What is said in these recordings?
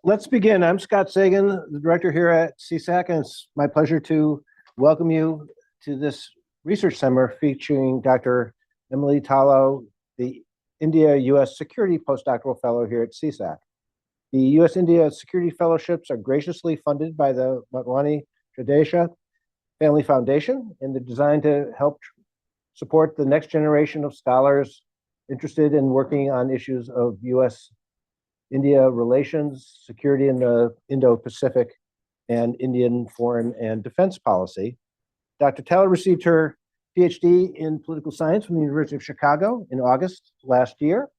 Let's begin. I'm Scott Sagan, the director here at CSAC, and it's my pleasure to welcome you to this research seminar featuring Dr. Emily Tallo, the India-US Security Postdoctoral Fellow here at CSAC. The US-India Security Fellowships are graciously funded by the Motwani Tradesha Family Foundation, and they're designed to help support the next generation of scholars interested in working on issues of US-India relations, security in the Indo-Pacific, and Indian foreign and defense policy. Dr. Tallo received her PhD in political science from the University of Chicago in August last year.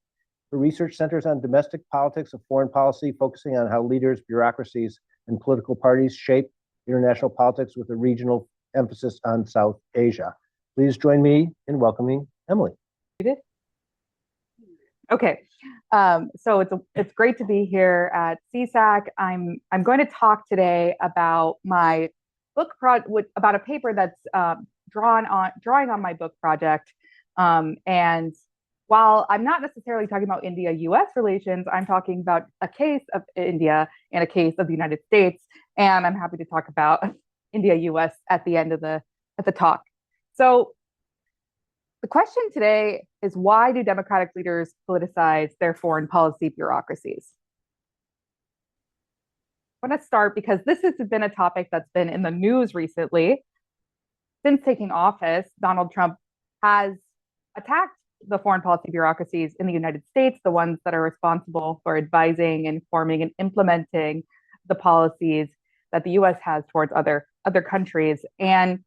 Her research centers on domestic politics of foreign policy, focusing on how leaders, bureaucracies, and political parties shape international politics with a regional emphasis on South Asia. Please join me in welcoming Emily. Okay, so it's great to be here at CSAC. I'm going to talk today about my book about a paper that's drawing on my book project. And while I'm not necessarily talking about India-US relations, I'm talking about a case of India and a case of the United States. And I'm happy to talk about India-US at the end of the talk. So the question today is, why do democratic leaders politicize their foreign policy bureaucracies? I want to start because this has been a topic that's been in the news recently. Since taking office, Donald Trump has attacked the foreign policy bureaucracies in the United States, the ones that are responsible for advising, informing, and implementing the policies that the US has towards other countries. And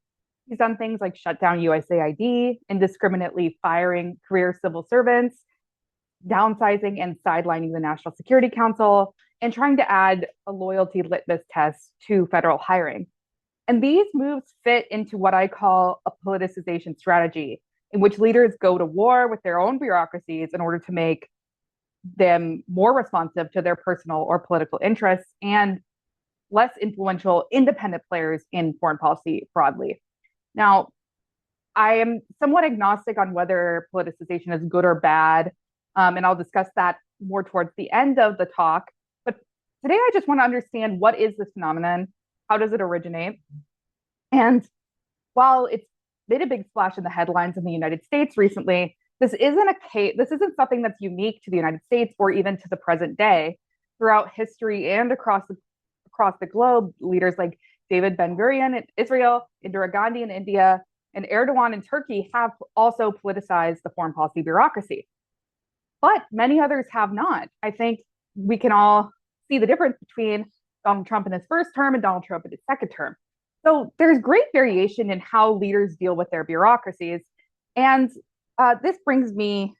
he's done things like shut down USAID, indiscriminately firing career civil servants, downsizing and sidelining the National Security Council, and trying to add a loyalty litmus test to federal hiring. And these moves fit into what I call a politicization strategy, in which leaders go to war with their own bureaucracies in order to make them more responsive to their personal or political interests and less influential independent players in foreign policy broadly. Now, I am somewhat agnostic on whether politicization is good or bad, and I'll discuss that more towards the end of the talk. But today I just want to understand, what is this phenomenon? How does it originate? And while it's made a big splash in the headlines in the United States recently, this isn't something that's unique to the United States or even to the present day. Throughout history and across the globe, leaders like David Ben-Gurion in Israel, Indira Gandhi in India, and Erdogan in Turkey have also politicized the foreign policy bureaucracy. But many others have not. I think we can all see the difference between Donald Trump in his first term and Donald Trump in his second term. So there's great variation in how leaders deal with their bureaucracies. And this brings me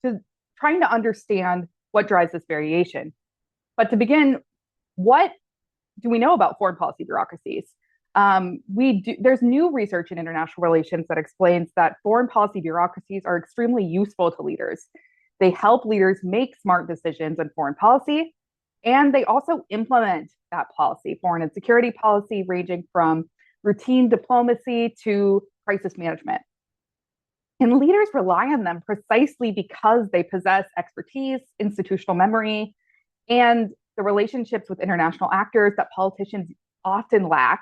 to trying to understand what drives this variation. But to begin, what do we know about foreign policy bureaucracies? There's new research in international relations that explains that foreign policy bureaucracies are extremely useful to leaders. They help leaders make smart decisions in foreign policy, and they also implement that policy, foreign and security policy, ranging from routine diplomacy to crisis management. And leaders rely on them precisely because they possess expertise, institutional memory, and the relationships with international actors that politicians often lack.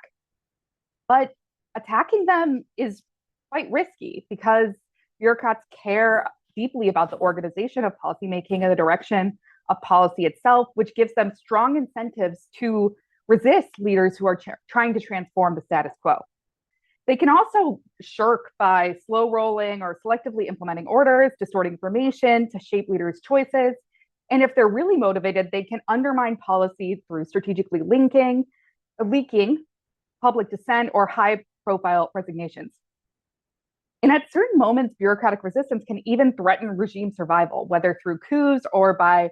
But attacking them is quite risky because bureaucrats care deeply about the organization of policymaking and the direction of policy itself, which gives them strong incentives to resist leaders who are trying to transform the status quo. They can also shirk by slow rolling or selectively implementing orders, distorting information to shape leaders' choices. And if they're really motivated, they can undermine policy through strategically leaking public dissent or high-profile resignations. And at certain moments, bureaucratic resistance can even threaten regime survival, whether through coups or by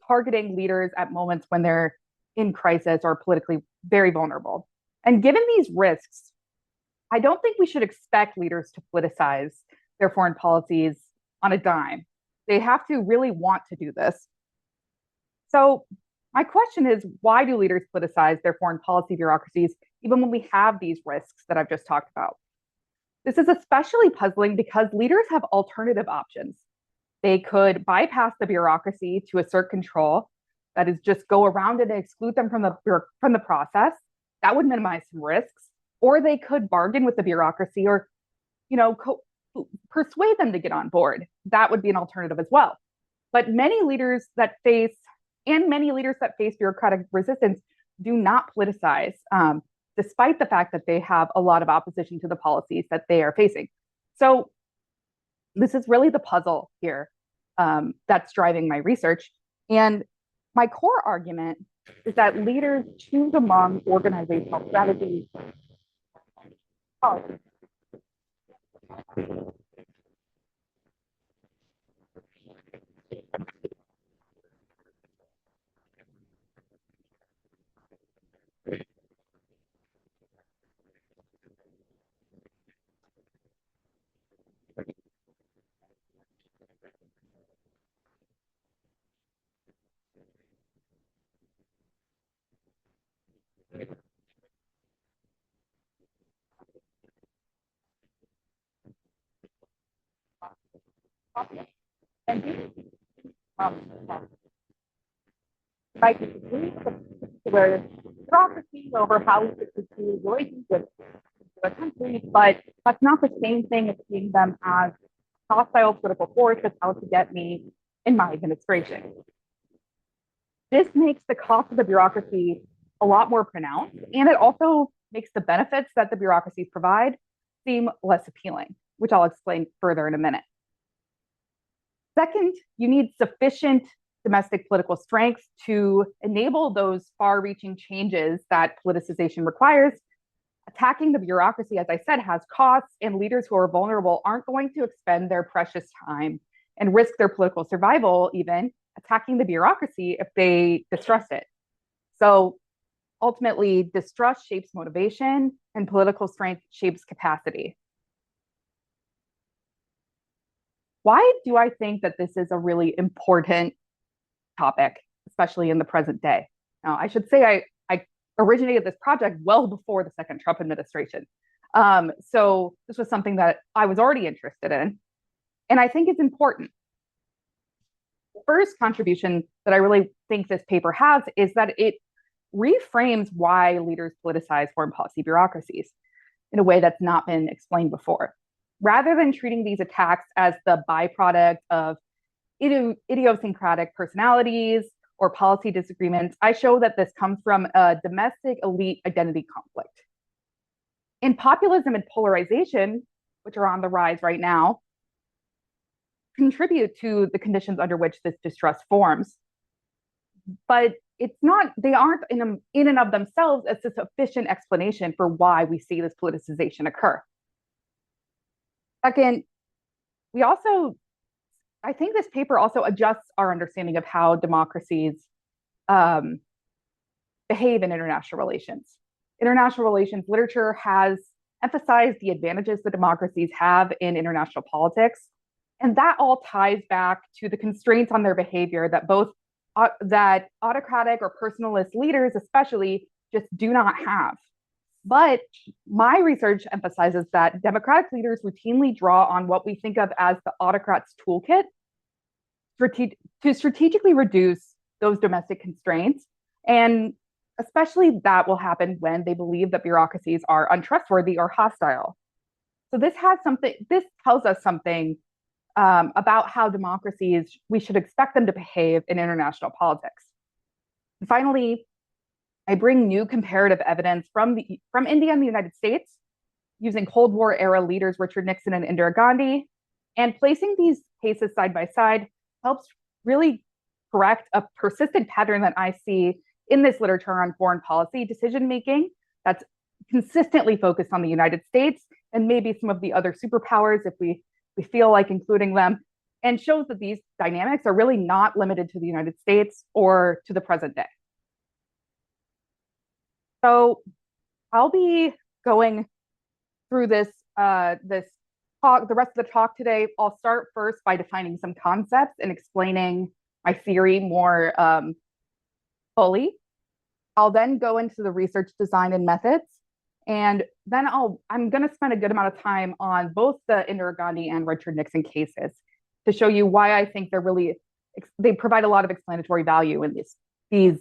targeting leaders at moments when they're in crisis or politically very vulnerable. And given these risks, I don't think we should expect leaders to politicize their foreign policies on a dime. They have to really want to do this. So my question is, why do leaders politicize their foreign policy bureaucracies, even when we have these risks that I've just talked about? This is especially puzzling because leaders have alternative options. They could bypass the bureaucracy to assert control, that is just go around and exclude them from the process. That would minimize some risks. Or they could bargain with the bureaucracy or, persuade them to get on board. That would be an alternative as well. But many leaders that face bureaucratic resistance do not politicize, despite the fact that they have a lot of opposition to the policies that they are facing. So this is really the puzzle here that's driving my research. And my core argument is that leaders choose among organizational strategies. Like particular bureaucracy over how we should pursue relationships with a country, but that's not the same thing as seeing them as hostile political force that's out to get me in my administration. This makes the cost of the bureaucracy a lot more pronounced, and it also makes the benefits that the bureaucracies provide seem less appealing, which I'll explain further in a minute. Second, you need sufficient domestic political strength to enable those far-reaching changes that politicization requires. Attacking the bureaucracy, as I said, has costs, and leaders who are vulnerable aren't going to expend their precious time and risk their political survival even attacking the bureaucracy if they distrust it. So ultimately, distrust shapes motivation and political strength shapes capacity. Why do I think that this is a really important topic, especially in the present day? Now, I should say I originated this project well before the second Trump administration. So this was something that I was already interested in, and I think it's important. The first contribution that I really think this paper has is that it reframes why leaders politicize foreign policy bureaucracies in a way that's not been explained before. Rather than treating these attacks as the byproduct of idiosyncratic personalities or policy disagreements, I show that this comes from a domestic elite identity conflict. And populism and polarization, which are on the rise right now, contribute to the conditions under which this distrust forms. But they aren't in and of themselves a sufficient explanation for why we see this politicization occur. Second, I think this paper also adjusts our understanding of how democracies behave in international relations. International relations literature has emphasized the advantages that democracies have in international politics, and that all ties back to the constraints on their behavior that autocratic or personalist leaders especially just do not have. But my research emphasizes that democratic leaders routinely draw on what we think of as the autocrat's toolkit to strategically reduce those domestic constraints. And especially that will happen when they believe that bureaucracies are untrustworthy or hostile. So this tells us something about how democracies, we should expect them to behave in international politics. And finally, I bring new comparative evidence from India and the United States using Cold War era leaders Richard Nixon and Indira Gandhi, and placing these cases side by side helps really correct a persistent pattern that I see in this literature on foreign policy decision making that's consistently focused on the United States and maybe some of the other superpowers if we feel like including them, and shows that these dynamics are really not limited to the United States or to the present day. So I'll be going through this talk, the rest of the talk today. I'll start first by defining some concepts and explaining my theory more fully. I'll then go into the research design and methods, and then I'm going to spend a good amount of time on both the Indira Gandhi and Richard Nixon cases to show you why I think they provide a lot of explanatory value these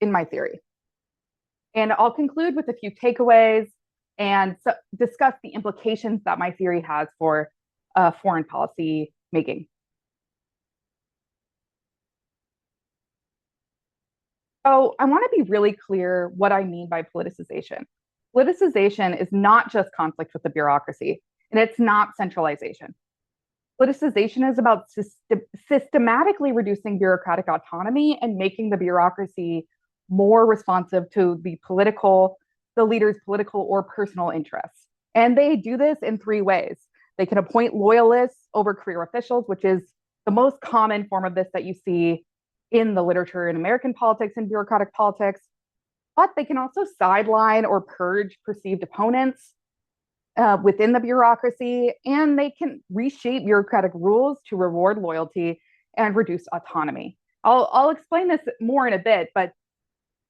in my theory. And I'll conclude with a few takeaways and discuss the implications that my theory has for foreign policy making. So I want to be really clear what I mean by politicization. Politicization is not just conflict with the bureaucracy, and it's not centralization. Politicization is about systematically reducing bureaucratic autonomy and making the bureaucracy more responsive to the leader's political or personal interests. And they do this in three ways. They can appoint loyalists over career officials, which is the most common form of this that you see in the literature in American politics and bureaucratic politics. But they can also sideline or purge perceived opponents within the bureaucracy, and they can reshape bureaucratic rules to reward loyalty and reduce autonomy. I'll explain this more in a bit, but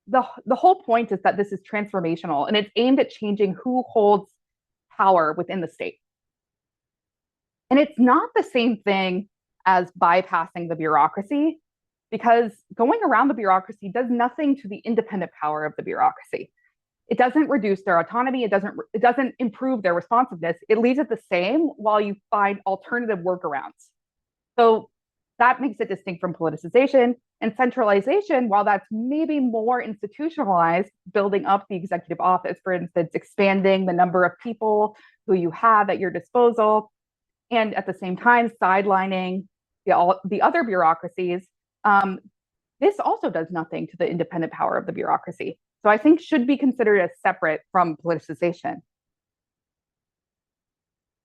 the whole point is that this is transformational and it's aimed at changing who holds power within the state. And it's not the same thing as bypassing the bureaucracy, because going around the bureaucracy does nothing to the independent power of the bureaucracy. It doesn't reduce their autonomy. It doesn't improve their responsiveness. It leaves it the same while you find alternative workarounds. So that makes it distinct from politicization. And centralization, while that's maybe more institutionalized, building up the executive office, for instance, expanding the number of people who you have at your disposal, and at the same time sidelining the other bureaucracies, this also does nothing to the independent power of the bureaucracy. So I think should be considered as separate from politicization.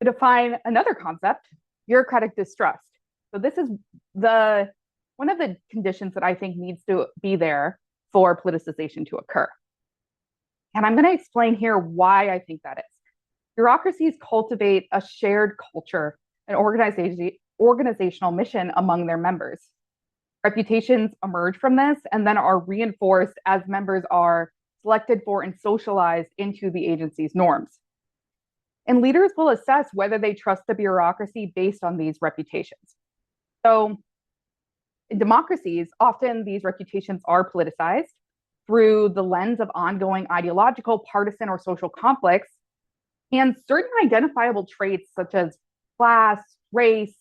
To define another concept, bureaucratic distrust. So this is one of the conditions that I think needs to be there for politicization to occur. And I'm going to explain here why I think that is. Bureaucracies cultivate a shared culture and organizational mission among their members. Reputations emerge from this and then are reinforced as members are selected for and socialized into the agency's norms. And leaders will assess whether they trust the bureaucracy based on these reputations. So in democracies, often these reputations are politicized through the lens of ongoing ideological, partisan, or social conflicts, and certain identifiable traits such as class, race,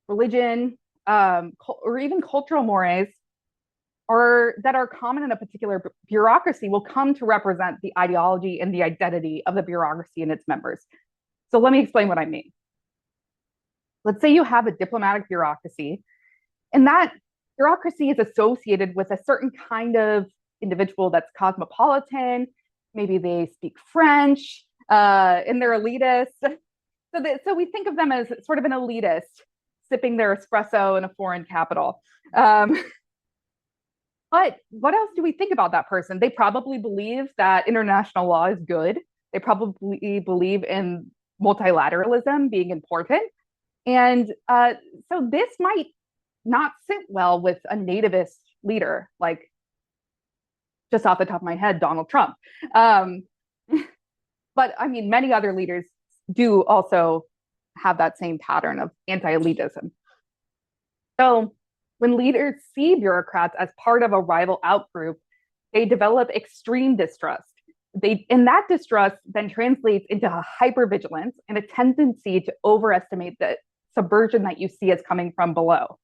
religion, or even cultural mores that are common in a particular bureaucracy will come to represent the ideology and the identity of the bureaucracy and its members. So let me explain what I mean. Let's say you have a diplomatic bureaucracy, and that bureaucracy is associated with a certain kind of individual that's cosmopolitan. Maybe they speak French, and they're elitist. So we think of them as sort of an elitist, sipping their espresso in a foreign capital. But what else do we think about that person? They probably believe that international law is good. They probably believe in multilateralism being important. And so this might not sit well with a nativist leader, like just off the top of my head, Donald Trump. But I mean, many other leaders do also have that same pattern of anti-elitism. So when leaders see bureaucrats as part of a rival outgroup, they develop extreme distrust. And that distrust then translates into a hypervigilance and a tendency to overestimate the subversion that you see as coming from below,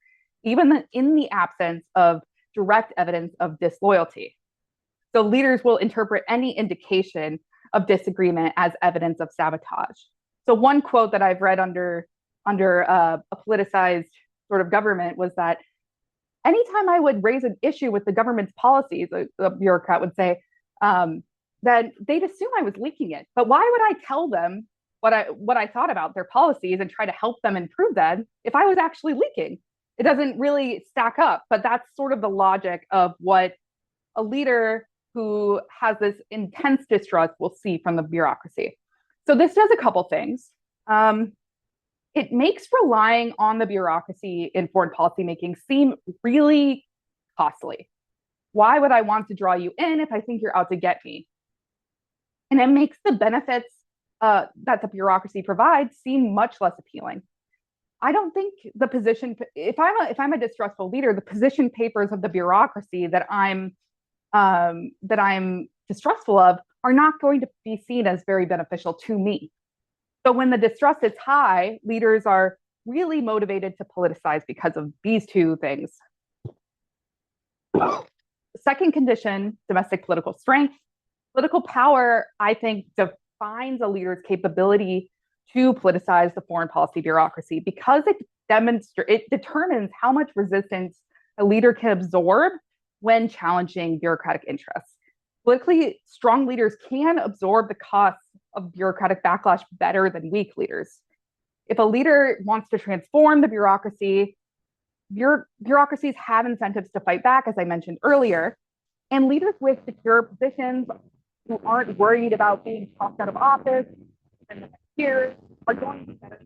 even in the absence of direct evidence of disloyalty. So leaders will interpret any indication of disagreement as evidence of sabotage. So one quote that I've read under a politicized sort of government was that anytime I would raise an issue with the government's policies, a bureaucrat would say, that they'd assume I was leaking it. But why would I tell them what I thought about their policies and try to help them improve them if I was actually leaking? It doesn't really stack up, but that's sort of the logic of what a leader who has this intense distrust will see from the bureaucracy. So this does a couple things. It makes relying on the bureaucracy in foreign policy making seem really costly. Why would I want to draw you in if I think you're out to get me? And it makes the benefits that the bureaucracy provides seem much less appealing. I don't think the position, if I'm a distrustful leader, the position papers of the bureaucracy that I'm distrustful of are not going to be seen as very beneficial to me. So when the distrust is high, leaders are really motivated to politicize because of these two things. Second condition, domestic political strength. Political power, I think, defines a leader's capability to politicize the foreign policy bureaucracy because it determines how much resistance a leader can absorb when challenging bureaucratic interests. Politically strong leaders can absorb the costs of bureaucratic backlash better than weak leaders. If a leader wants to transform the bureaucracy, bureaucracies have incentives to fight back, as I mentioned earlier, and leaders with secure positions who aren't worried about being tossed out of office in the next years are going to be better.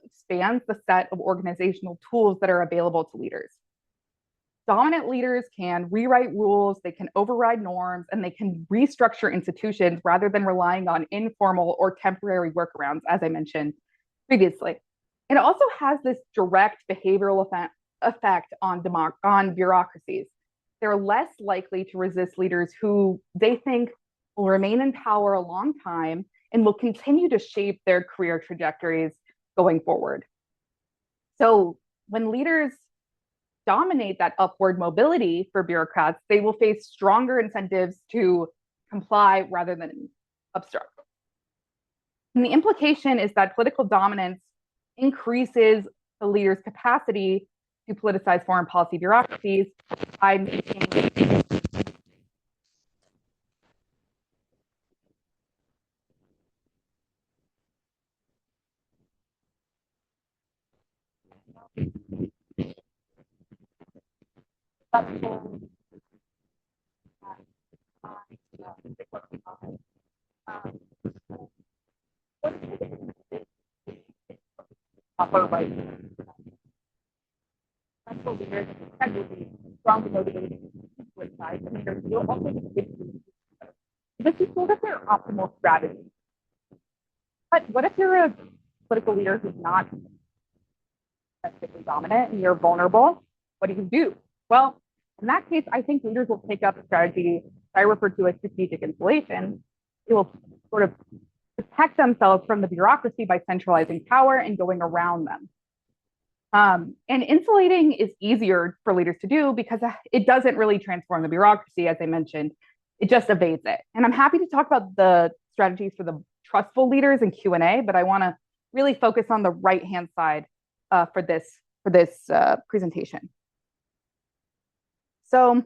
Expands the set of organizational tools that are available to leaders. Dominant leaders can rewrite rules, they can override norms, and they can restructure institutions rather than relying on informal or temporary workarounds, as I mentioned previously. And it also has this direct behavioral effect on bureaucracies. They're less likely to resist leaders who they think will remain in power a long time and will continue to shape their career trajectories going forward. So when leaders dominate that upward mobility for bureaucrats, they will face stronger incentives to comply rather than obstruct. And the implication is that political dominance increases the leader's capacity to politicize foreign policy bureaucracies by making upper right. Central leaders tend to be strongly motivated to politicize, and leaders will also be this is sort of their optimal strategy. But what if you're a political leader who's not dominant and you're vulnerable? What do? Well, in that case, I think leaders will take up a strategy I refer to as strategic insulation. It will sort of protect themselves from the bureaucracy by centralizing power and going around them. And insulating is easier for leaders to do because it doesn't really transform the bureaucracy, as I mentioned. It just evades it. And I'm happy to talk about the strategies for the trustful leaders in Q&A, but I want to really focus on the right-hand side for this presentation. So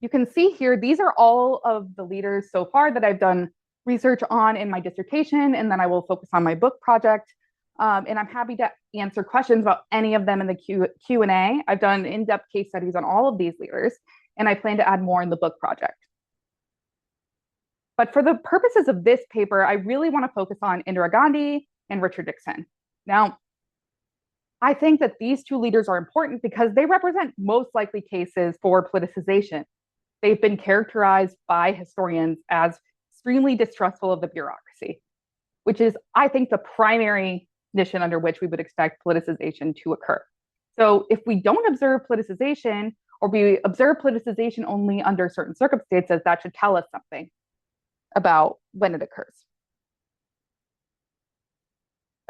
you can see here, these are all of the leaders so far that I've done research on in my dissertation, and then I will focus on my book project. And I'm happy to answer questions about any of them in the Q&A. I've done in-depth case studies on all of these leaders, and I plan to add more in the book project. But for the purposes of this paper, I really want to focus on Indira Gandhi and Richard Nixon. Now, I think that these two leaders are important because they represent most likely cases for politicization. They've been characterized by historians as extremely distrustful of the bureaucracy, which is, I think, the primary condition under which we would expect politicization to occur. So if we don't observe politicization, or we observe politicization only under certain circumstances, that should tell us something about when it occurs.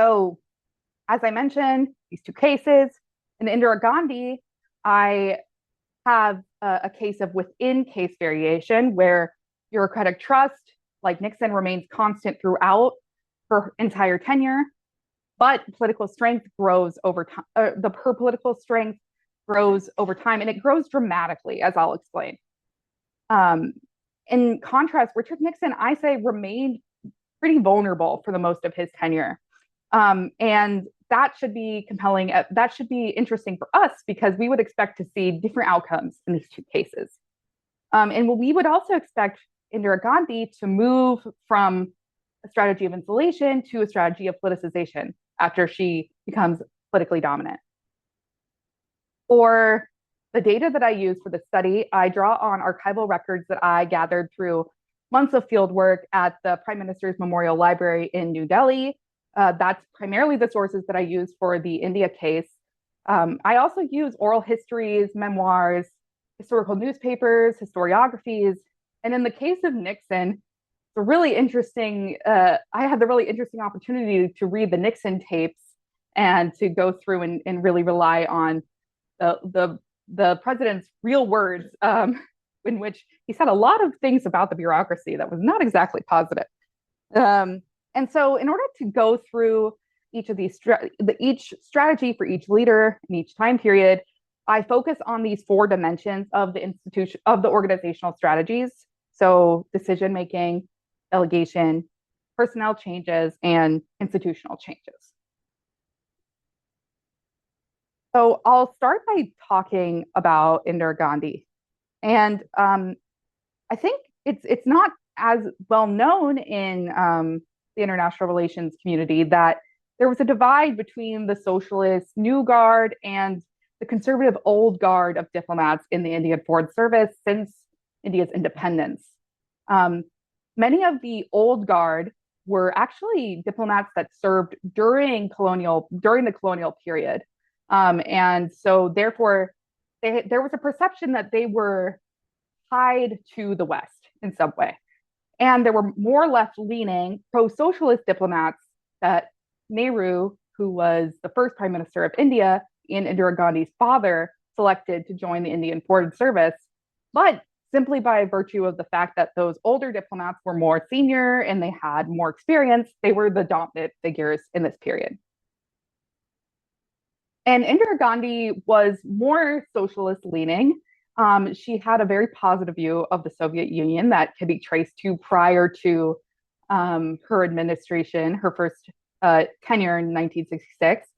So as I mentioned, these two cases, in Indira Gandhi, I have a case of within case variation where bureaucratic trust, like Nixon, remains constant throughout her entire tenure, but political strength grows over time. Her political strength grows over time, and it grows dramatically, as I'll explain. In contrast, Richard Nixon, I say, remained pretty vulnerable for the most of his tenure. And that should be compelling. That should be interesting for us because we would expect to see different outcomes in these two cases. And we would also expect Indira Gandhi to move from a strategy of insulation to a strategy of politicization after she becomes politically dominant. For the data that I use for the study, I draw on archival records that I gathered through months of field work at the Prime Minister's Memorial Library in New Delhi. That's primarily the sources that I use for the India case. I also use oral histories, memoirs, historical newspapers, historiographies. And in the case of Nixon, it's a really interesting, I had the really interesting opportunity to read the Nixon tapes and to go through and really rely on the president's real words, in which he said a lot of things about the bureaucracy that was not exactly positive. And so in order to go through each of these, each strategy for each leader in each time period, I focus on these four dimensions of the institution, of the organizational strategies. So decision-making, delegation, personnel changes, and institutional changes. So I'll start by talking about Indira Gandhi. And I think it's not as well known in the international relations community that there was a divide between the socialist new guard and the conservative old guard of diplomats in the Indian Foreign Service since India's independence. Many of the old guard were actually diplomats that served during the colonial period. And so therefore, there was a perception that they were tied to the West in some way. And there were more left-leaning pro-socialist diplomats that Nehru, who was the first prime minister of India, and Indira Gandhi's father selected to join the Indian Foreign Service. But simply by virtue of the fact that those older diplomats were more senior and they had more experience, they were the dominant figures in this period. And Indira Gandhi was more socialist leaning. She had a very positive view of the Soviet Union that can be traced to prior to her administration, her first tenure in 1966.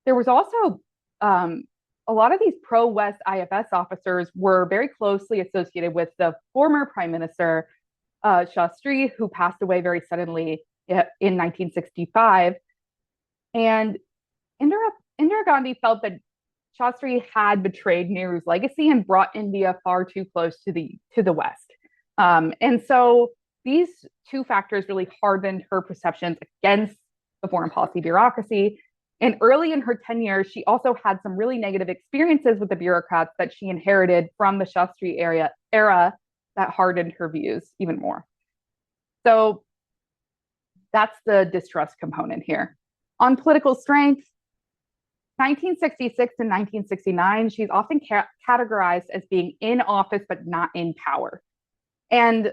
There was also a lot of these pro-West IFS officers were very closely associated with the former Prime Minister Shastri, who passed away very suddenly in 1965. And Indira Gandhi felt that Shastri had betrayed Nehru's legacy and brought India far too close to the West. And so these two factors really hardened her perceptions against the foreign policy bureaucracy. And early in her tenure, she also had some really negative experiences with the bureaucrats that she inherited from the Shastri era that hardened her views even more. So that's the distrust component here. On political strength, 1966 to 1969, she's often categorized as being in office but not in power. And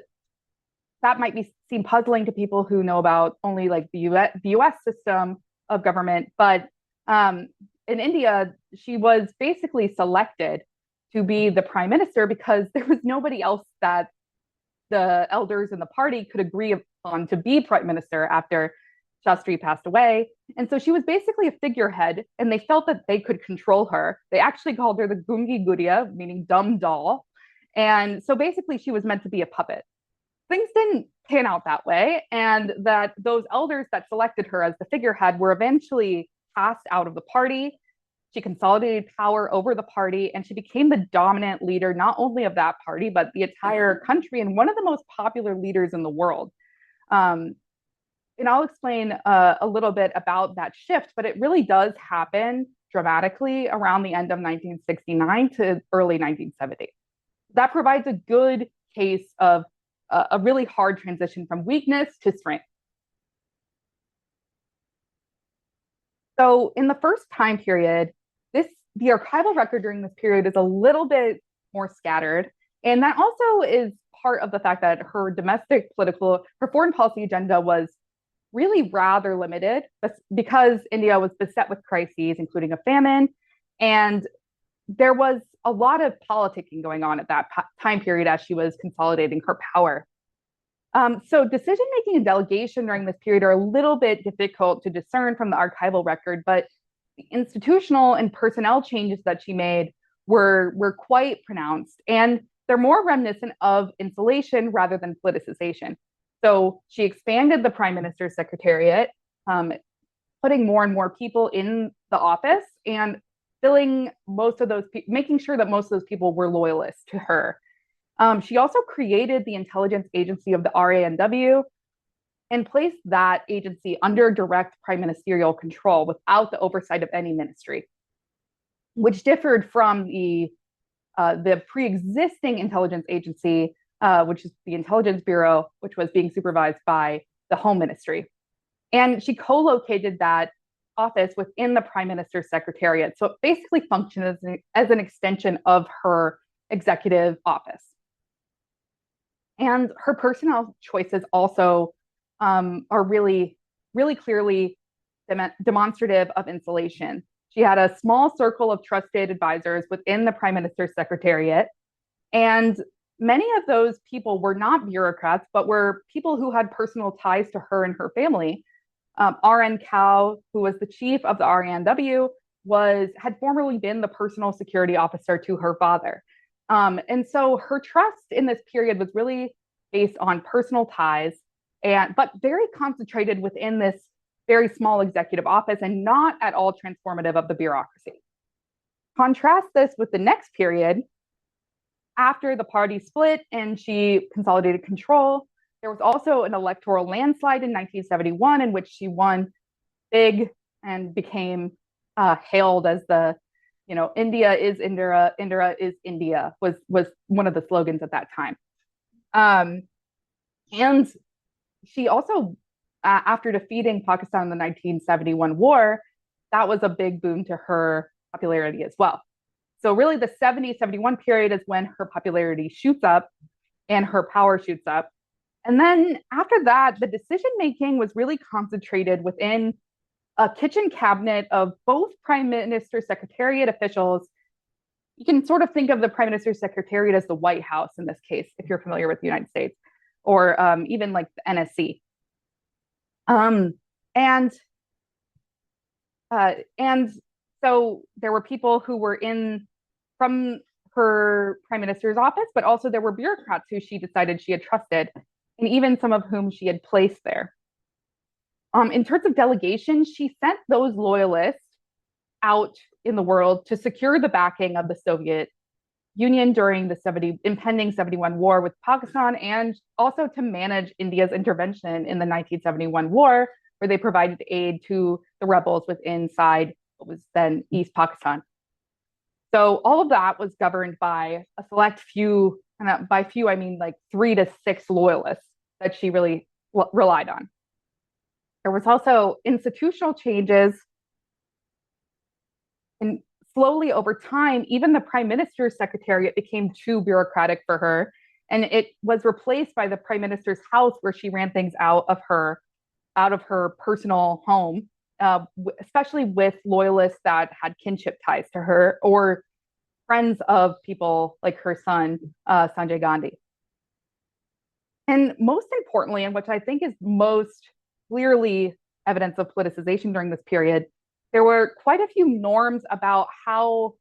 that might seem puzzling to people who know about only like the US system of government. But in India, she was basically selected to be the prime minister because there was nobody else that the elders in the party could agree upon to be prime minister after Shastri passed away. And so she was basically a figurehead, and they felt that they could control her. They actually called her the Gungi Gudiya, meaning dumb doll. And so basically she was meant to be a puppet. Things didn't pan out that way, and that those elders that selected her as the figurehead were eventually cast out of the party. She consolidated power over the party, and she became the dominant leader, not only of that party, but the entire country, and one of the most popular leaders in the world. And I'll explain a little bit about that shift, but it really does happen dramatically around the end of 1969 to early 1970. That provides a good case of a really hard transition from weakness to strength. So in the first time period, the archival record during this period is a little bit more scattered. And that also is part of the fact that her foreign policy agenda was really rather limited because India was beset with crises, including a famine. And there was a lot of politicking going on at that time period as she was consolidating her power. So decision-making and delegation during this period are a little bit difficult to discern from the archival record, but the institutional and personnel changes that she made were quite pronounced, and they're more reminiscent of insulation rather than politicization. So she expanded the Prime Minister's Secretariat, putting more and more people in the office, and filling most of those, making sure that most of those people were loyalists to her. She also created the intelligence agency of the RANW and placed that agency under direct prime ministerial control without the oversight of any ministry, which differed from the pre-existing intelligence agency, which is the Intelligence Bureau, which was being supervised by the Home Ministry. And she co-located that office within the Prime Minister's Secretariat. So it basically functioned as an extension of her executive office. And her personnel choices also are really, really clearly demonstrative of insulation. She had a small circle of trusted advisors within the Prime Minister's Secretariat. And many of those people were not bureaucrats, but were people who had personal ties to her and her family. R.N. Cow, who was the chief of the RANW, had formerly been the personal security officer to her father. And so her trust in this period was really based on personal ties, but very concentrated within this very small executive office and not at all transformative of the bureaucracy. Contrast this with the next period. After the party split and she consolidated control, there was also an electoral landslide in 1971 in which she won big and became hailed as the, India is Indira, Indira is India was one of the slogans at that time. And she also, after defeating Pakistan in the 1971 war, that was a big boon to her popularity as well. So really the 70-71 period is when her popularity shoots up and her power shoots up. And then after that, the decision-making was really concentrated within a kitchen cabinet of both Prime Minister Secretariat officials. You can sort of think of the Prime Minister's Secretariat as the White House in this case, if you're familiar with the United States, or even like the NSC. And so there were people who were from her prime minister's office, but also there were bureaucrats who she decided she had trusted, and even some of whom she had placed there. In terms of delegation, she sent those loyalists out in the world to secure the backing of the Soviet Union during the impending 71 war with Pakistan, and also to manage India's intervention in the 1971 war, where they provided aid to the rebels inside what was then East Pakistan. So all of that was governed by a select few, and by few I mean like 3 to 6 loyalists that she really relied on. There was also institutional changes, and slowly over time, even the Prime Minister's Secretariat became too bureaucratic for her, and it was replaced by the Prime Minister's house, where she ran things out of her personal home, especially with loyalists that had kinship ties to her or friends of people like her son, Sanjay Gandhi. And most importantly, and which I think is most clearly evidence of politicization during this period, there were quite a few norms about how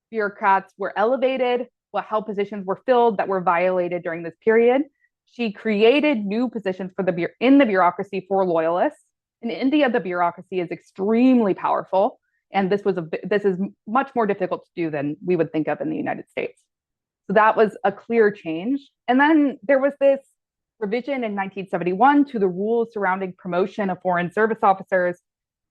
bureaucrats were elevated, how positions were filled that were violated during this period. She created new positions in the bureaucracy for loyalists. In India, the bureaucracy is extremely powerful, and this is much more difficult to do than we would think of in the United States. So that was a clear change. And then there was this revision in 1971 to the rules surrounding promotion of foreign service officers,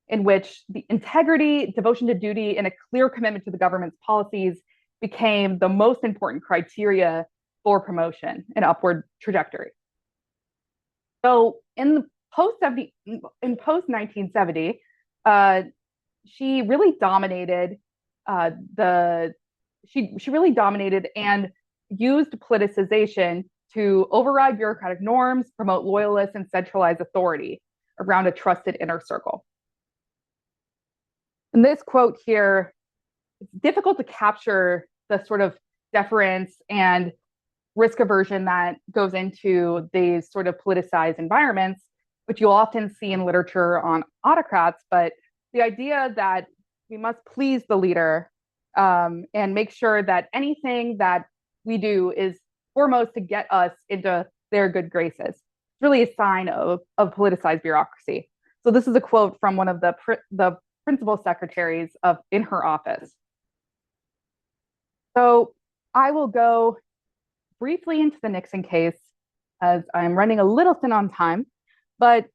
in which the integrity, devotion to duty, and a clear commitment to the government's policies became the most important criteria for promotion and upward trajectory. So in post 1970, she really dominated she really dominated and used politicization to override bureaucratic norms, promote loyalists, and centralize authority around a trusted inner circle. And this quote here, it's difficult to capture the sort of deference and risk aversion that goes into these sort of politicized environments, which you'll often see in literature on autocrats. But the idea that we must please the leader and make sure that anything that we do is foremost to get us into their good graces. It's really a sign of politicized bureaucracy. So this is a quote from one of the principal secretaries in her office. So I will go briefly into the Nixon case as I'm running a little thin on time, but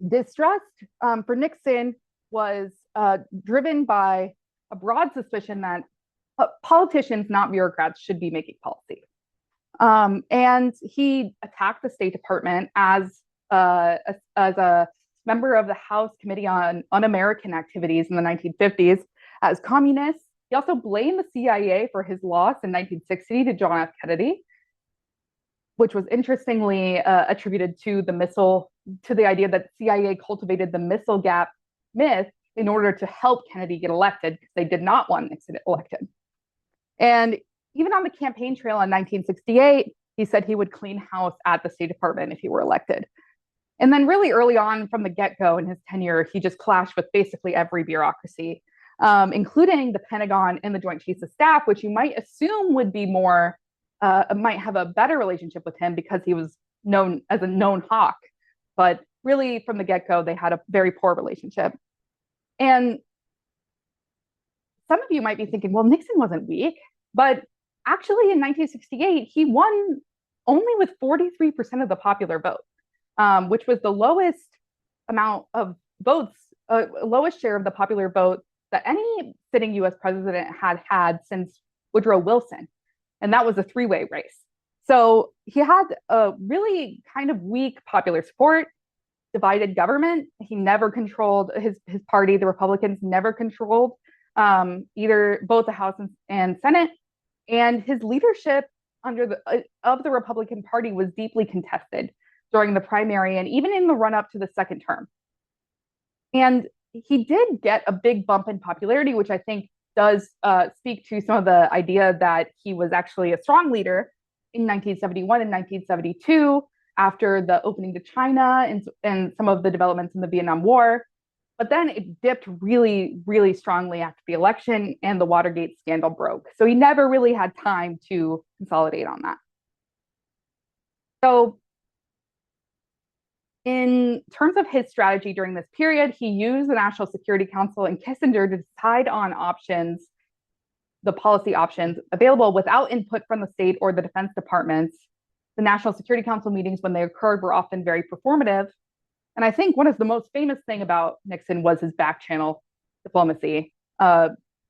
distrust for Nixon was driven by a broad suspicion that politicians, not bureaucrats, should be making policy. And he attacked the State Department as a member of the House Committee on Un-American Activities in the 1950s as communists. He also blamed the CIA for his loss in 1960 to John F. Kennedy, which was interestingly attributed to the idea that CIA cultivated the missile gap myth in order to help Kennedy get elected because they did not want Nixon elected. And even on the campaign trail in 1968, he said he would clean house at the State Department if he were elected. And then really early on from the get-go in his tenure, he just clashed with basically every bureaucracy, including the Pentagon and the Joint Chiefs of Staff, which you might assume would be might have a better relationship with him because he was known as a known hawk. But really from the get-go, they had a very poor relationship. And some of you might be thinking, well, Nixon wasn't weak, but actually in 1968, he won only with 43% of the popular vote, which was the lowest amount of votes, lowest share of the popular vote that any sitting US president had since Woodrow Wilson. And that was a three-way race. So he had a really kind of weak popular support, divided government. He never controlled his party. The Republicans never controlled either both the House and Senate. And his leadership of the Republican Party was deeply contested during the primary and even in the run-up to the second term. And he did get a big bump in popularity, which I think does speak to some of the idea that he was actually a strong leader in 1971 and 1972 after the opening to China and some of the developments in the Vietnam War. But then it dipped really, really strongly after the election and the Watergate scandal broke. So he never really had time to consolidate on that. So in terms of his strategy during this period, he used the National Security Council and Kissinger to decide on options, the policy options available without input from the state or the defense departments. The National Security Council meetings, when they occurred, were often very performative. And I think one of the most famous thing about Nixon was his back channel diplomacy.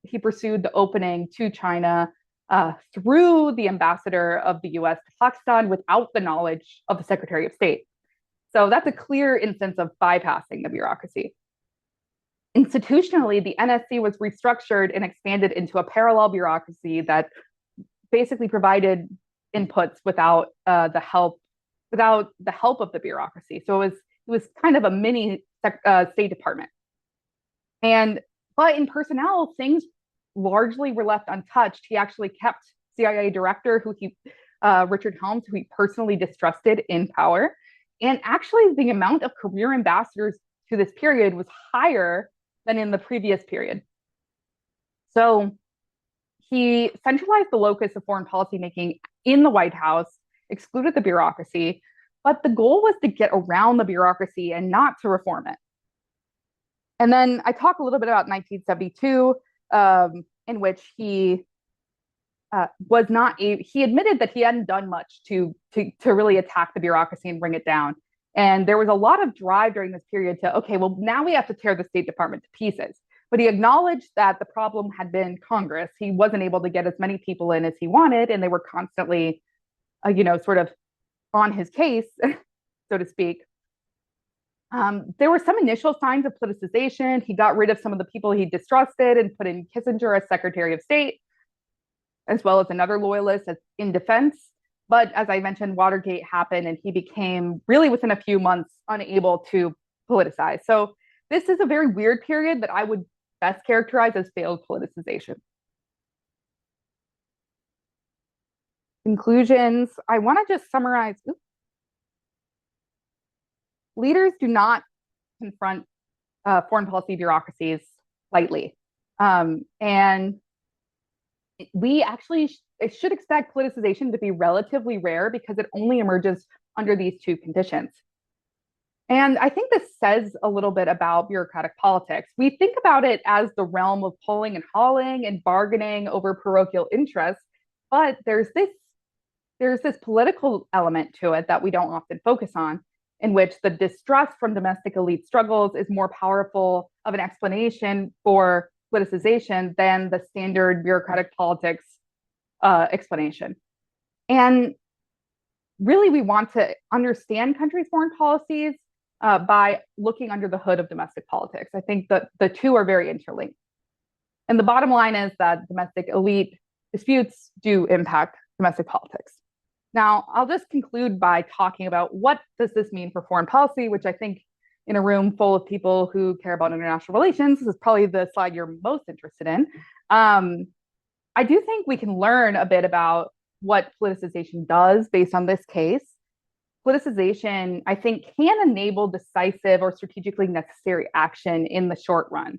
He pursued the opening to China through the ambassador of the US to Pakistan without the knowledge of the Secretary of State. So that's a clear instance of bypassing the bureaucracy. Institutionally, the NSC was restructured and expanded into a parallel bureaucracy that basically provided inputs without the help of the bureaucracy. So it was kind of a mini State Department. But in personnel, things largely were left untouched. He actually kept CIA director Richard Helms, who he personally distrusted, in power. And actually, the amount of career ambassadors to this period was higher than in the previous period. So he centralized the locus of foreign policy making in the White House, excluded the bureaucracy, but the goal was to get around the bureaucracy and not to reform it. And then I talk a little bit about 1972, in which he he admitted that he hadn't done much to really attack the bureaucracy and bring it down. And there was a lot of drive during this period to, okay, well, now we have to tear the State Department to pieces. But he acknowledged that the problem had been Congress. He wasn't able to get as many people in as he wanted, and they were constantly, sort of on his case, so to speak. There were some initial signs of politicization. He got rid of some of the people he distrusted and put in Kissinger as Secretary of State, as well as another loyalist in defense. But as I mentioned, Watergate happened and he became really within a few months unable to politicize. So this is a very weird period that I would best characterize as failed politicization. Conclusions. I want to just summarize. Leaders do not confront foreign policy bureaucracies lightly. And we actually should expect politicization to be relatively rare because it only emerges under these two conditions. And I think this says a little bit about bureaucratic politics. We think about it as the realm of pulling and hauling and bargaining over parochial interests, but there's this political element to it that we don't often focus on, in which the distrust from domestic elite struggles is more powerful of an explanation for politicization than the standard bureaucratic politics explanation. And really, we want to understand countries' foreign policies by looking under the hood of domestic politics. I think that the two are very interlinked. And the bottom line is that domestic elite disputes do impact domestic politics. Now, I'll just conclude by talking about what does this mean for foreign policy, which I think in a room full of people who care about international relations, this is probably the slide you're most interested in. I do think we can learn a bit about what politicization does based on this case. Politicization, I think, can enable decisive or strategically necessary action in the short run.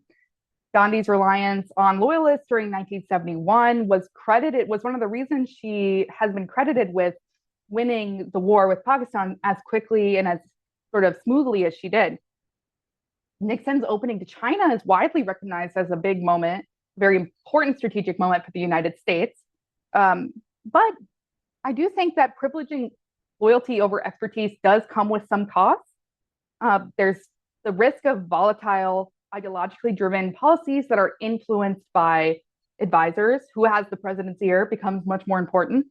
Gandhi's reliance on loyalists during 1971 was one of the reasons she has been credited with winning the war with Pakistan as quickly and as sort of smoothly as she did. Nixon's opening to China is widely recognized as a big moment, very important strategic moment for the United States. But I do think that privileging loyalty over expertise does come with some costs. There's the risk of volatile, ideologically driven policies that are influenced by advisors. Who has the president's ear becomes much more important.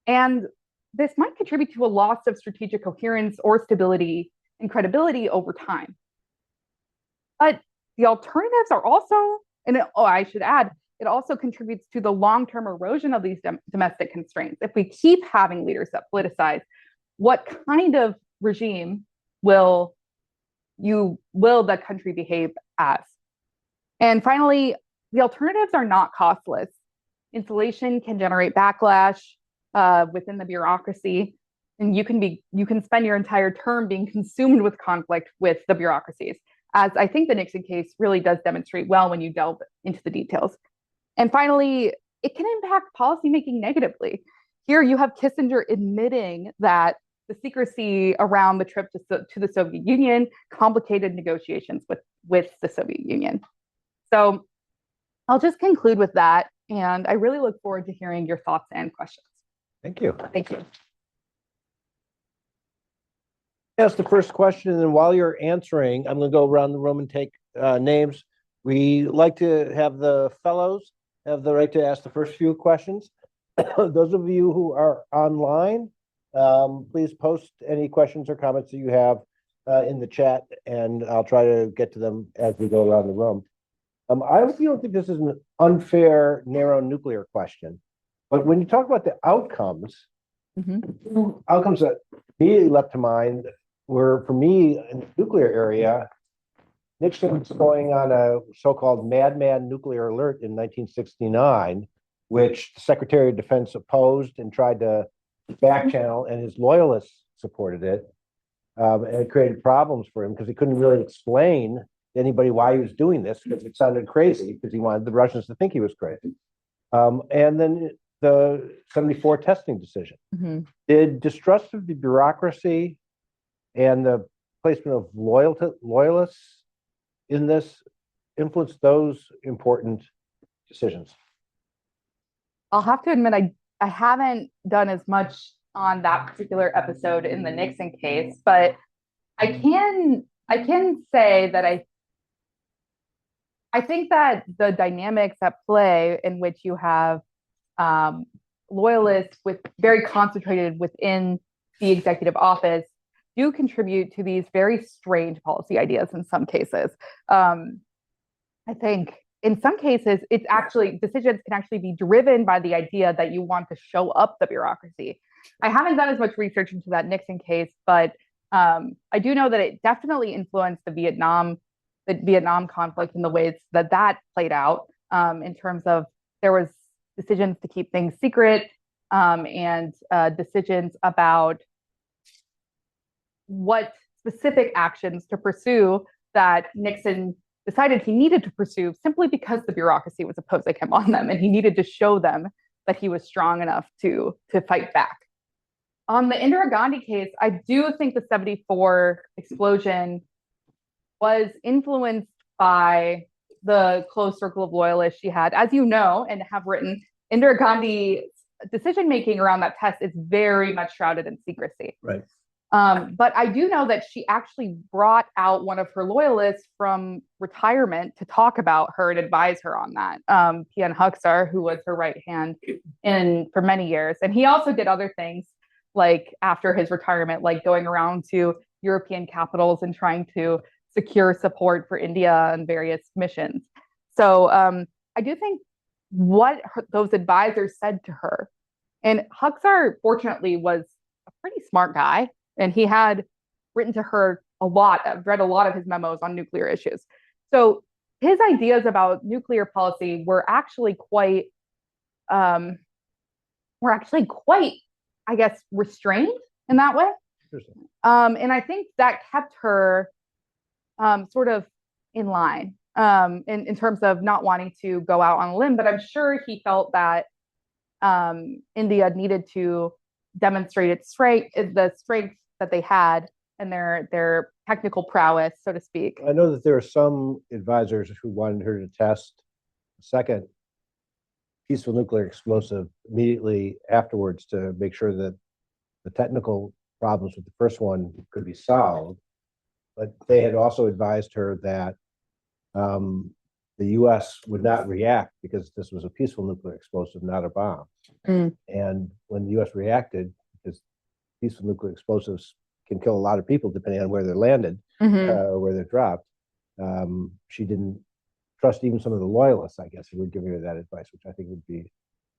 And this might contribute to a loss of strategic coherence or stability and credibility over time. But the alternatives are also, I should add, it also contributes to the long-term erosion of these domestic constraints. If we keep having leaders that politicize, what kind of regime will the country behave as? And finally, the alternatives are not costless. Insulation can generate backlash within the bureaucracy, and you can spend your entire term being consumed with conflict with the bureaucracies, as I think the Nixon case really does demonstrate well when you delve into the details. And finally, it can impact policymaking negatively. Here you have Kissinger admitting that the secrecy around the trip to the Soviet Union complicated negotiations with the Soviet Union. So I'll just conclude with that. And I really look forward to hearing your thoughts and questions. Thank you. Thank you. Ask the first question, and then while you're answering, I'm going to go around the room and take names. We like to have the fellows have the right to ask the first few questions. Those of you who are online, please post any questions or comments that you have in the chat, and I'll try to get to them as we go around the room. I obviously don't think this is an unfair, narrow nuclear question, but when you talk about the outcomes, two outcomes that immediately leapt to mind were, for me, in the nuclear area, Nixon was going on a so-called madman nuclear alert in 1969, which the Secretary of Defense opposed and tried to back channel, and his loyalists supported it. And it created problems for him because he couldn't really explain to anybody why he was doing this, because it sounded crazy, because he wanted the Russians to think he was crazy. And then the 74 testing decision. Did distrust of the bureaucracy and the placement of loyalists in this influence those important decisions? I'll have to admit, I haven't done as much on that particular episode in the Nixon case, but I can say that I think that the dynamics at play, in which you have loyalists with very concentrated within the executive office, do contribute to these very strange policy ideas in some cases. I think in some cases, decisions can actually be driven by the idea that you want to show up the bureaucracy. I haven't done as much research into that Nixon case, but I do know that it definitely influenced the Vietnam conflict in the ways that played out, in terms of there was decisions to keep things secret, and decisions about what specific actions to pursue that Nixon decided he needed to pursue simply because the bureaucracy was opposing him on them, and he needed to show them that he was strong enough to fight back. On the Indira Gandhi case, I do think the 74 explosion was influenced by the close circle of loyalists she had. As you know, and have written, Indira Gandhi's decision making around that test is very much shrouded in secrecy. Right. But I do know that she actually brought out one of her loyalists from retirement to talk about her and advise her on that. P.N. Huxar, who was her right hand for many years. And he also did other things like after his retirement, like going around to European capitals and trying to secure support for India and various missions. So I do think those advisors said to her, and Huxar fortunately was a pretty smart guy, and he had written to her a lot. I've read a lot of his memos on nuclear issues. So his ideas about nuclear policy were actually quite, I guess, restrained in that way. And I think that kept her sort of in line in terms of not wanting to go out on a limb. But I'm sure he felt that India needed to demonstrate the strength that they had and their technical prowess, so to speak. I know that there are some advisors who wanted her to test a second peaceful nuclear explosive immediately afterwards to make sure that the technical problems with the first one could be solved. But they had also advised her that the U.S. would not react because this was a peaceful nuclear explosive, not a bomb. And when the U.S. reacted, because peaceful nuclear explosives can kill a lot of people depending on where they're landed or where they're dropped, she didn't trust even some of the loyalists, I guess, who were giving her that advice, which I think would be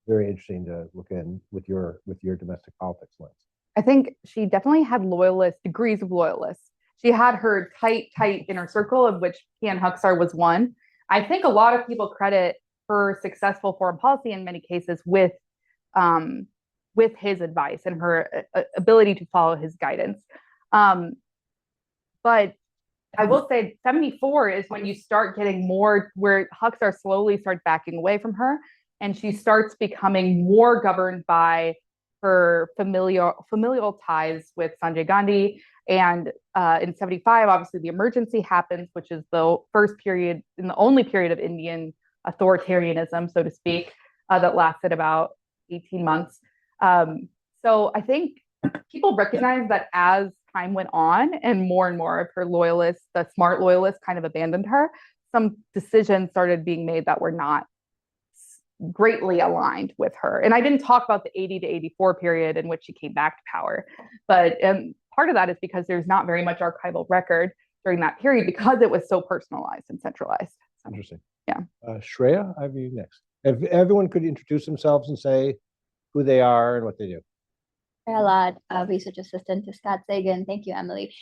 very interesting to look in with your domestic politics lens. I think she definitely had degrees of loyalists. She had her tight inner circle, of which P.N. Huxar was one. I think a lot of people credit her successful foreign policy in many cases with his advice and her ability to follow his guidance. But I will say 74 is when you start getting more where Huxar slowly starts backing away from her, and she starts becoming more governed by her familial ties with Sanjay Gandhi. And in 75, obviously the emergency happens, which is the first period and the only period of Indian authoritarianism, so to speak, that lasted about 18 months. So I think people recognize that as time went on and more of her loyalists, the smart loyalists, kind of abandoned her, some decisions started being made that were not greatly aligned with her. And I didn't talk about the 80 to 84 period in which she came back to power, but part of that is because there's not very much archival record during that period because it was so personalized and centralized. So, interesting. Yeah. Shreya, I have you next. If everyone could introduce themselves and say who they are and what they do. Lad, research assistant to Scott Sagan. Thank you, Emily.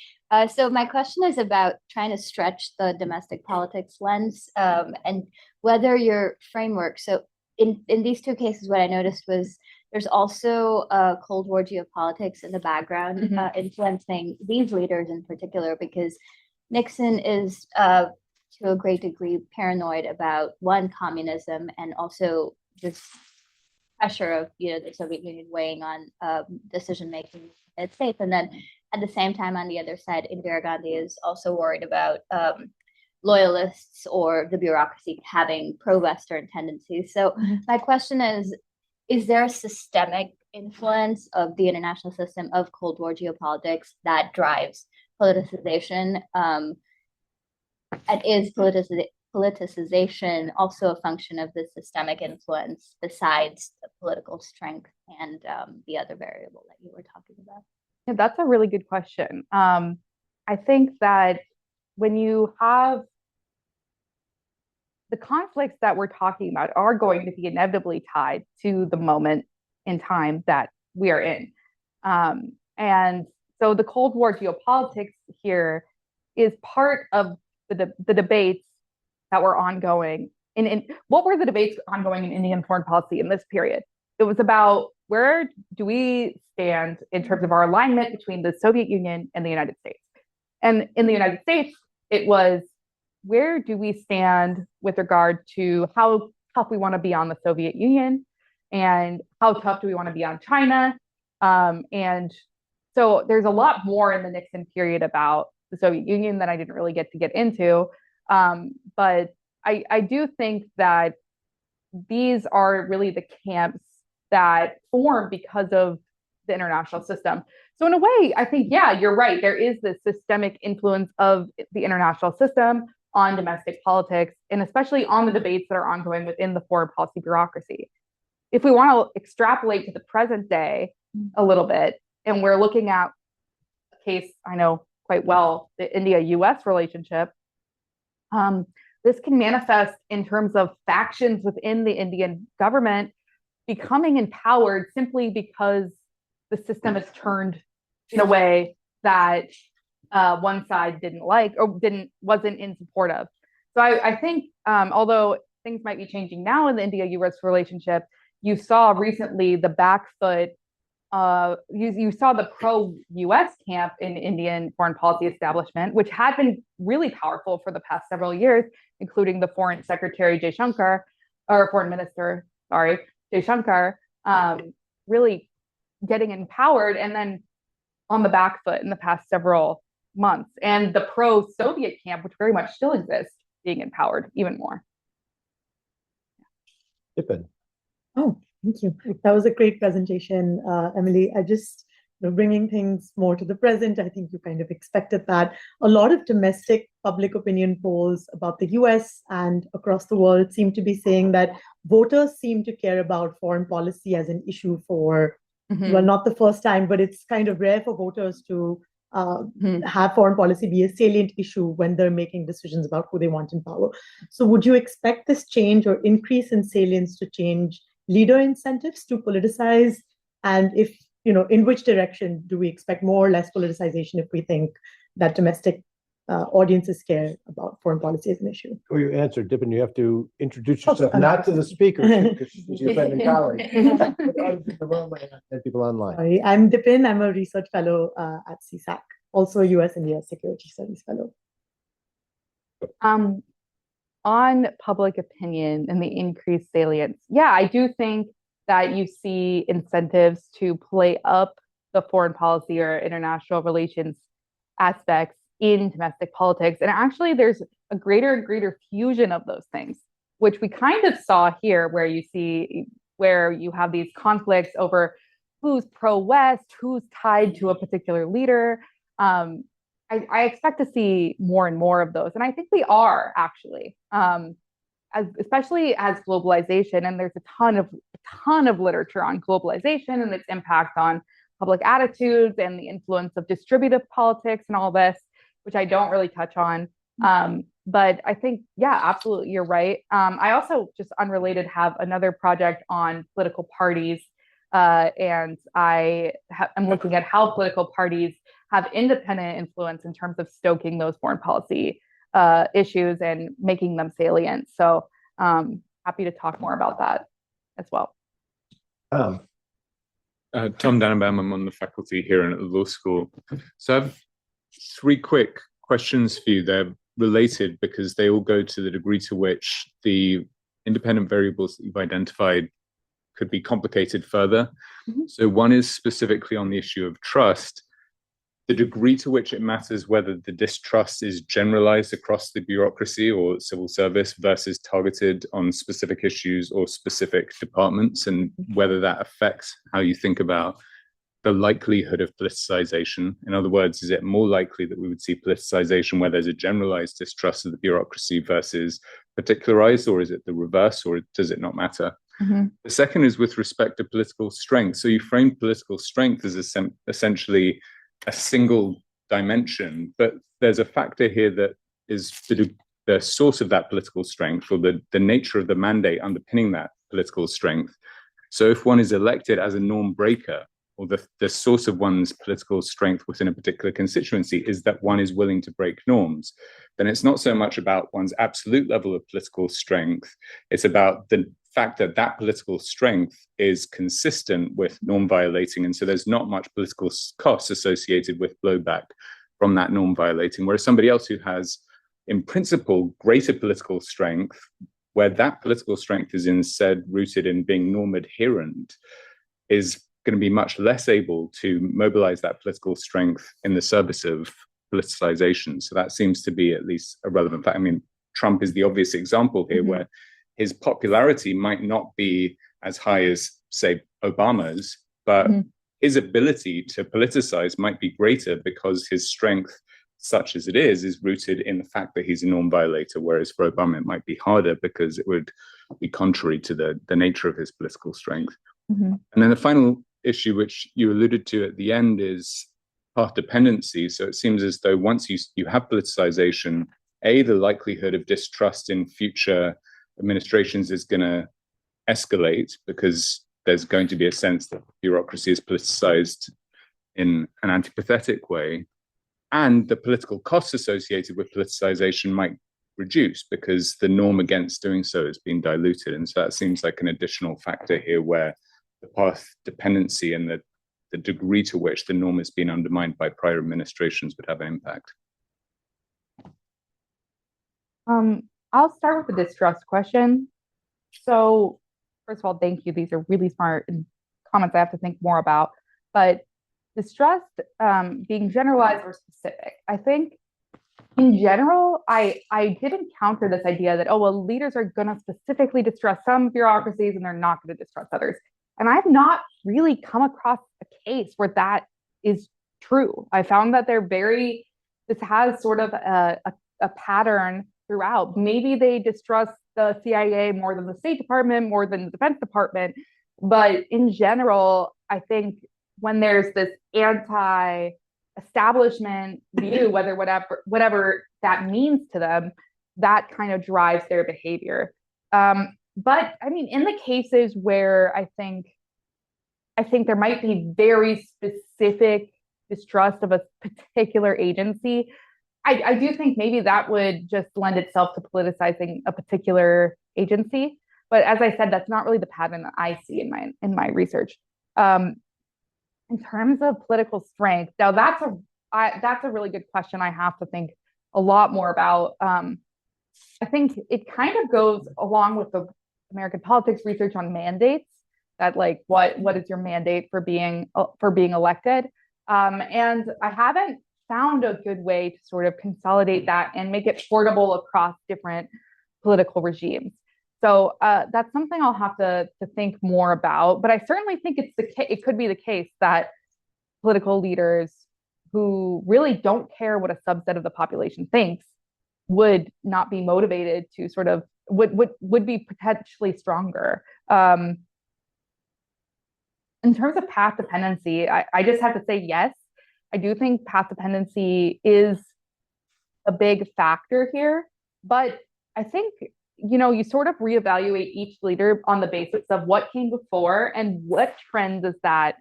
So my question is about trying to stretch the domestic politics lens and whether your framework. So in these two cases, what I noticed was there's also Cold War geopolitics in the background influencing these leaders in particular, because Nixon is to a great degree paranoid about communism and also this pressure of the Soviet Union weighing on decision making in the United States, and then at the same time on the other side, Indira Gandhi is also worried about loyalists or the bureaucracy having pro-Western tendencies. So my question is there a systemic influence of the international system of Cold War geopolitics that drives politicization? And is politicization also a function of the systemic influence besides the political strength and the other variable that you were talking about? Yeah, that's a really good question. I think that when you have the conflicts that we're talking about are going to be inevitably tied to the moment in time that we are in. And so the Cold War geopolitics here is part of the debates that were ongoing. What were the debates ongoing in Indian foreign policy in this period? It was about where do we stand in terms of our alignment between the Soviet Union and the United States. And in the United States, it was where do we stand with regard to how tough we want to be on the Soviet Union and how tough do we want to be on China And so there's a lot more in the Nixon period about the Soviet Union that I didn't really get into. But I do think that these are really the camps that form because of the international system. So in a way, I think, yeah, you're right. There is this systemic influence of the international system on domestic politics, and especially on the debates that are ongoing within the foreign policy bureaucracy. If we want to extrapolate to the present day a little bit, and we're looking at a case I know quite well, the India-US relationship, this can manifest in terms of factions within the Indian government becoming empowered simply because the system is turned in a way that one side didn't like or wasn't in support of. So I think although things might be changing now in the India-US relationship, you saw recently the back foot. You saw the pro-US camp in Indian foreign policy establishment, which had been really powerful for the past several years, including the Foreign Secretary Jaishankar, or Foreign Minister, sorry, Jaishankar, really getting empowered, and then on the back foot in the past several months, and the pro-Soviet camp, which very much still exists, being empowered even more. Dipin. Oh, thank you. That was a great presentation, Emily. I just, bringing things more to the present, I think you kind of expected that. A lot of domestic public opinion polls about the US and across the world seem to be saying that voters seem to care about foreign policy as an issue for, well, not the first time, but it's kind of rare for voters to have foreign policy be a salient issue when they're making decisions about who they want in power. So would you expect this change or increase in salience to change leader incentives to politicize? And if, in which direction do we expect more or less politicization if we think that domestic audiences care about foreign policy as an issue? Before you answer, Dipin, you have to introduce yourself, not to the speaker, because she's your friend and colleague. And people online. Sorry, I'm Dipin. I'm a research fellow at CSAC, also US-India Security Studies fellow. On public opinion and the increased salience, yeah, I do think that you see incentives to play up the foreign policy or international relations aspects in domestic politics. And actually, there's a greater and greater fusion of those things, which we kind of saw here, where you have these conflicts over who's pro-West, who's tied to a particular leader. I expect to see more and more of those. And I think we are actually, especially as globalization, and there's a ton of literature on globalization and its impact on public attitudes and the influence of distributive politics and all this, which I don't really touch on. But I think, yeah, absolutely, you're right. I also, just unrelated, have another project on political parties. And I'm looking at how political parties have independent influence in terms of stoking those foreign policy issues and making them salient. So happy to talk more about that as well. Tom Dannenbaum, I'm on the faculty here and at the law school. So I have three quick questions for you. They're related because they all go to the degree to which the independent variables that you've identified could be complicated further. So one is specifically on the issue of trust, the degree to which it matters whether the distrust is generalized across the bureaucracy or civil service versus targeted on specific issues or specific departments, and whether that affects how you think about the likelihood of politicization. In other words, is it more likely that we would see politicization where there's a generalized distrust of the bureaucracy versus particularized, or is it the reverse, or does it not matter? The second is with respect to political strength. So you frame political strength as essentially a single dimension, but there's a factor here that is the source of that political strength, or the nature of the mandate underpinning that political strength. So if one is elected as a norm breaker, or the source of one's political strength within a particular constituency is that one is willing to break norms, then it's not so much about one's absolute level of political strength, it's about the fact that that political strength is consistent with norm violating, and so there's not much political cost associated with blowback from that norm violating, whereas somebody else who has, in principle, greater political strength, where that political strength is instead rooted in being norm adherent, is going to be much less able to mobilize that political strength in the service of politicization. So that seems to be at least a relevant fact. I mean, Trump is the obvious example here, where his popularity might not be as high as, say, Obama's, but his ability to politicize might be greater because his strength, such as it is rooted in the fact that he's a norm violator, whereas for Obama it might be harder because it would be contrary to the nature of his political strength. And then the final issue, which you alluded to at the end, is path dependency. So it seems as though once you have politicization, the likelihood of distrust in future administrations is going to escalate because there's going to be a sense that bureaucracy is politicized in an antipathetic way. And the political costs associated with politicization might reduce because the norm against doing so has been diluted. And so that seems like an additional factor here, where the path dependency and the degree to which the norm has been undermined by prior administrations would have an impact. I'll start with the distrust question. So, first of all, thank you. These are really smart comments I have to think more about. But distrust being generalized or specific, I think in general, I did encounter this idea that, oh, well, leaders are going to specifically distrust some bureaucracies and they're not going to distrust others. And I've not really come across a case where that is true. I found that this has sort of a pattern throughout. Maybe they distrust the CIA more than the State Department, more than the Defense Department. But in general, I think when there's this anti-establishment view, whatever that means to them, that kind of drives their behavior. But I mean, in the cases where I think there might be very specific distrust of a particular agency, I do think maybe that would just lend itself to politicizing a particular agency. But as I said, that's not really the pattern that I see in my research. In terms of political strength, now that's a really good question. I have to think a lot more about. I think it kind of goes along with the American politics research on mandates. That, like, what is your mandate for being elected? And I haven't found a good way to sort of consolidate that and make it portable across different political regimes. So that's something I'll have to think more about. But I certainly think it could be the case that political leaders who really don't care what a subset of the population thinks would not be motivated to sort of would be potentially stronger. In terms of path dependency, I just have to say yes. I do think path dependency is a big factor here, but I think, you sort of reevaluate each leader on the basis of what came before and what trend does that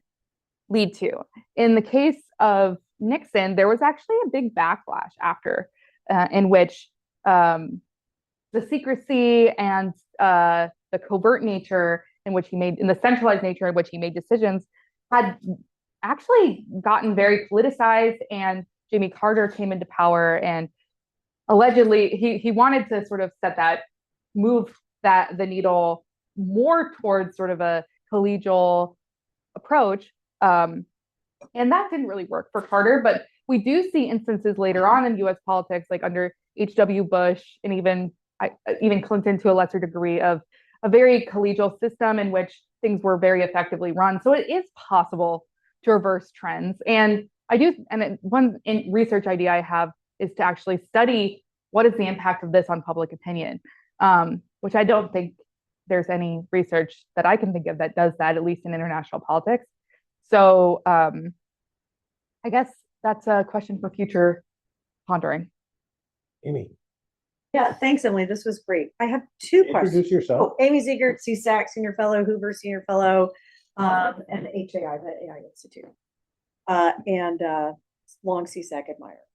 lead to. In the case of Nixon, there was actually a big backlash after, in which the secrecy and the covert nature in which the centralized nature in which he made decisions had actually gotten very politicized, and Jimmy Carter came into power, and allegedly he wanted to sort of move the needle more towards sort of a collegial approach. And that didn't really work for Carter, but we do see instances later on in US politics, like under H.W. Bush and even Clinton to a lesser degree, of a very collegial system in which things were very effectively run. So it is possible to reverse trends. And one research idea I have is to actually study what is the impact of this on public opinion, which I don't think there's any research that I can think of that does that, at least in international politics. So I guess that's a question for future pondering. Amy. Yeah, thanks, Emily. This was great. I have two questions. Introduce yourself. Amy Ziegert, CSAC Senior Fellow, Hoover Senior Fellow, and the HAI, the AI Institute, and long CSAC admirer.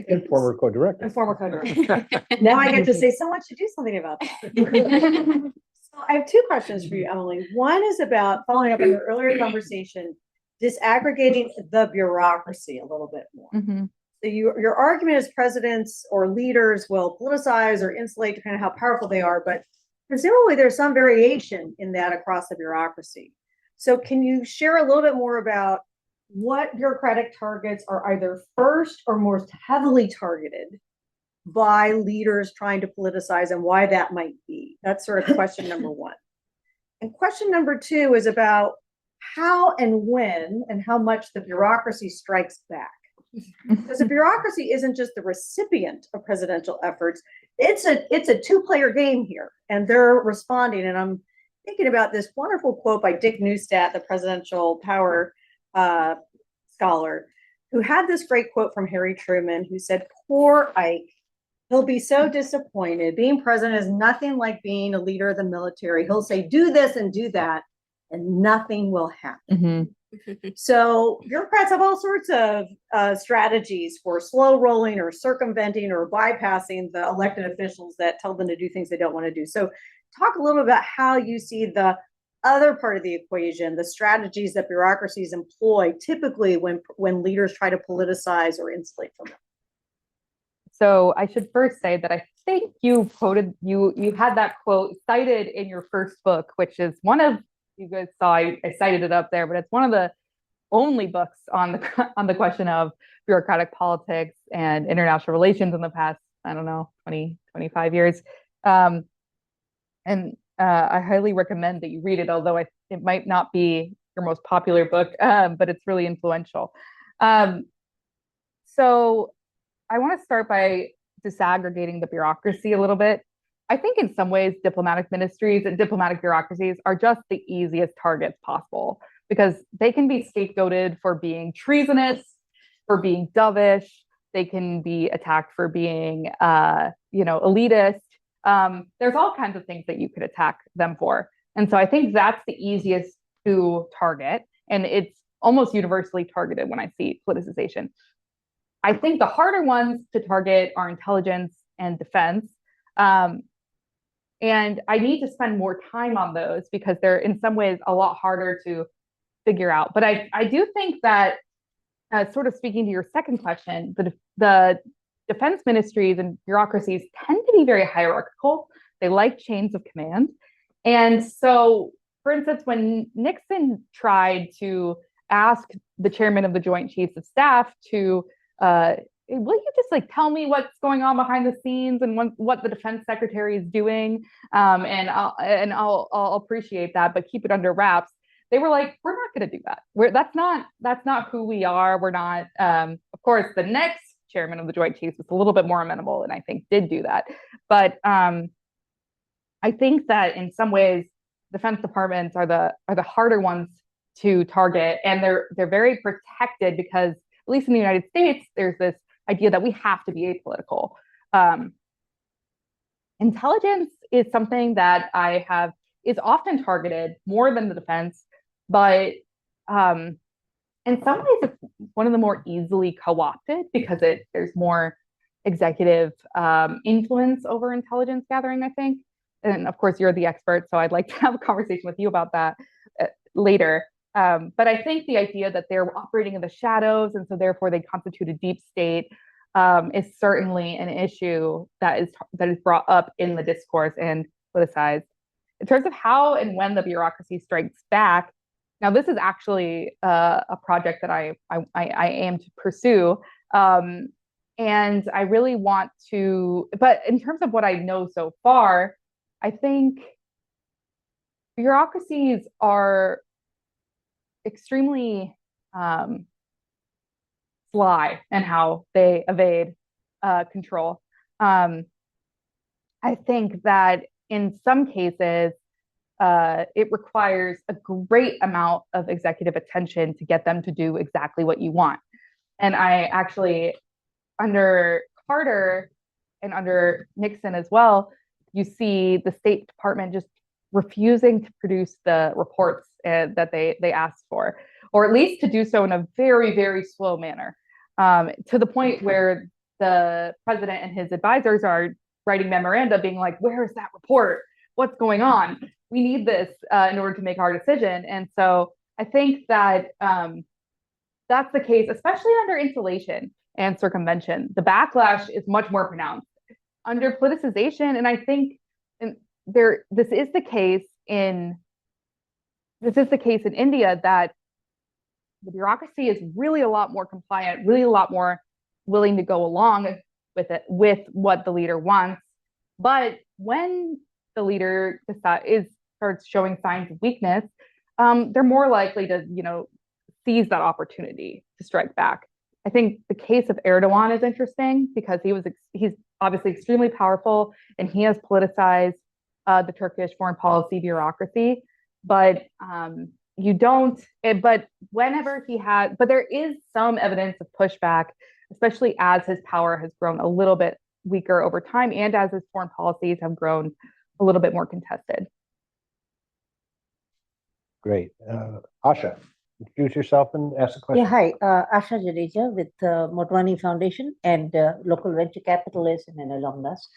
And former co-director. And former co-director. Now I get to say someone should do something about this. So I have two questions for you, Emily. One is about following up on your earlier conversation, disaggregating the bureaucracy a little bit more. Mm-hmm. So your argument is presidents or leaders will politicize or insulate depending on how powerful they are, but presumably there's some variation in that across the bureaucracy. So can you share a little bit more about what bureaucratic targets are either first or most heavily targeted by leaders trying to politicize and why that might be? That's sort of question number one. And question number two is about how and when and how much the bureaucracy strikes back. Because the bureaucracy isn't just the recipient of presidential efforts, it's a two-player game here, and they're responding. And I'm thinking about this wonderful quote by Dick Neustadt, the presidential power scholar, who had this great quote from Harry Truman, who said, "Poor Ike, he'll be so disappointed. Being president is nothing like being a leader of the military. He'll say, do this and do that, and nothing will happen." So bureaucrats have all sorts of strategies for slow rolling or circumventing or bypassing the elected officials that tell them to do things they don't want to do. So talk a little about how you see the other part of the equation, the strategies that bureaucracies employ typically when leaders try to politicize or insulate from them. So I should first say that I think you had that quote cited in your first book, which is one of, you guys saw I cited it up there, but it's one of the only books on the question of bureaucratic politics and international relations in the past, I don't know, 20, 25 years. And I highly recommend that you read it, although it might not be your most popular book, but it's really influential. So I want to start by disaggregating the bureaucracy a little bit. I think in some ways, diplomatic ministries and diplomatic bureaucracies are just the easiest targets possible because they can be scapegoated for being treasonous, for being dovish. They can be attacked for being, elitist. There's all kinds of things that you could attack them for. And so I think that's the easiest to target. And it's almost universally targeted when I see politicization. I think the harder ones to target are intelligence and defense. And I need to spend more time on those because they're in some ways a lot harder to figure out. But I do think that, sort of speaking to your second question, the defense ministries and bureaucracies tend to be very hierarchical. They like chains of command. And so, for instance, when Nixon tried to ask the chairman of the Joint Chiefs of Staff to will you just tell me what's going on behind the scenes and what the defense secretary is doing? And I'll appreciate that, but keep it under wraps. They were like, we're not going to do that. That's not who we are. We're not. Of course, the next chairman of the Joint Chiefs was a little bit more amenable, and I think did do that. But I think that in some ways, defense departments are the harder ones to target, and they're very protected because, at least in the United States, there's this idea that we have to be apolitical. Intelligence is something that is often targeted more than the defense, but in some ways it's one of the more easily co-opted because there's more executive influence over intelligence gathering, I think. And of course, you're the expert, so I'd like to have a conversation with you about that later. But I think the idea that they're operating in the shadows and so therefore they constitute a deep state is certainly an issue that is brought up in the discourse and politicized. In terms of how and when the bureaucracy strikes back, now this is actually a project that I aim to pursue. And I really want to, but in terms of what I know so far, I think bureaucracies are extremely sly in how they evade control. I think that in some cases, it requires a great amount of executive attention to get them to do exactly what you want. And I actually, under Carter and under Nixon as well, you see the State Department just refusing to produce the reports that they asked for, or at least to do so in a very, very slow manner, to the point where the president and his advisors are writing memoranda being like, where is that report? What's going on? We need this in order to make our decision. And so I think that that's the case, especially under insulation and circumvention. The backlash is much more pronounced. Under politicization, and I think this is the case in this is the case in India, that the bureaucracy is really a lot more compliant, really a lot more willing to go along with it, with what the leader wants. But when the leader starts showing signs of weakness, they're more likely to, seize that opportunity to strike back. I think the case of Erdogan is interesting because he's obviously extremely powerful and he has politicized the Turkish foreign policy bureaucracy. But but there is some evidence of pushback, especially as his power has grown a little bit weaker over time and as his foreign policies have grown a little bit more contested. Great. Asha, introduce yourself and ask a question. Yeah, hi, Asha Jadeja with Motwani Foundation and local venture capitalist and an alumnus.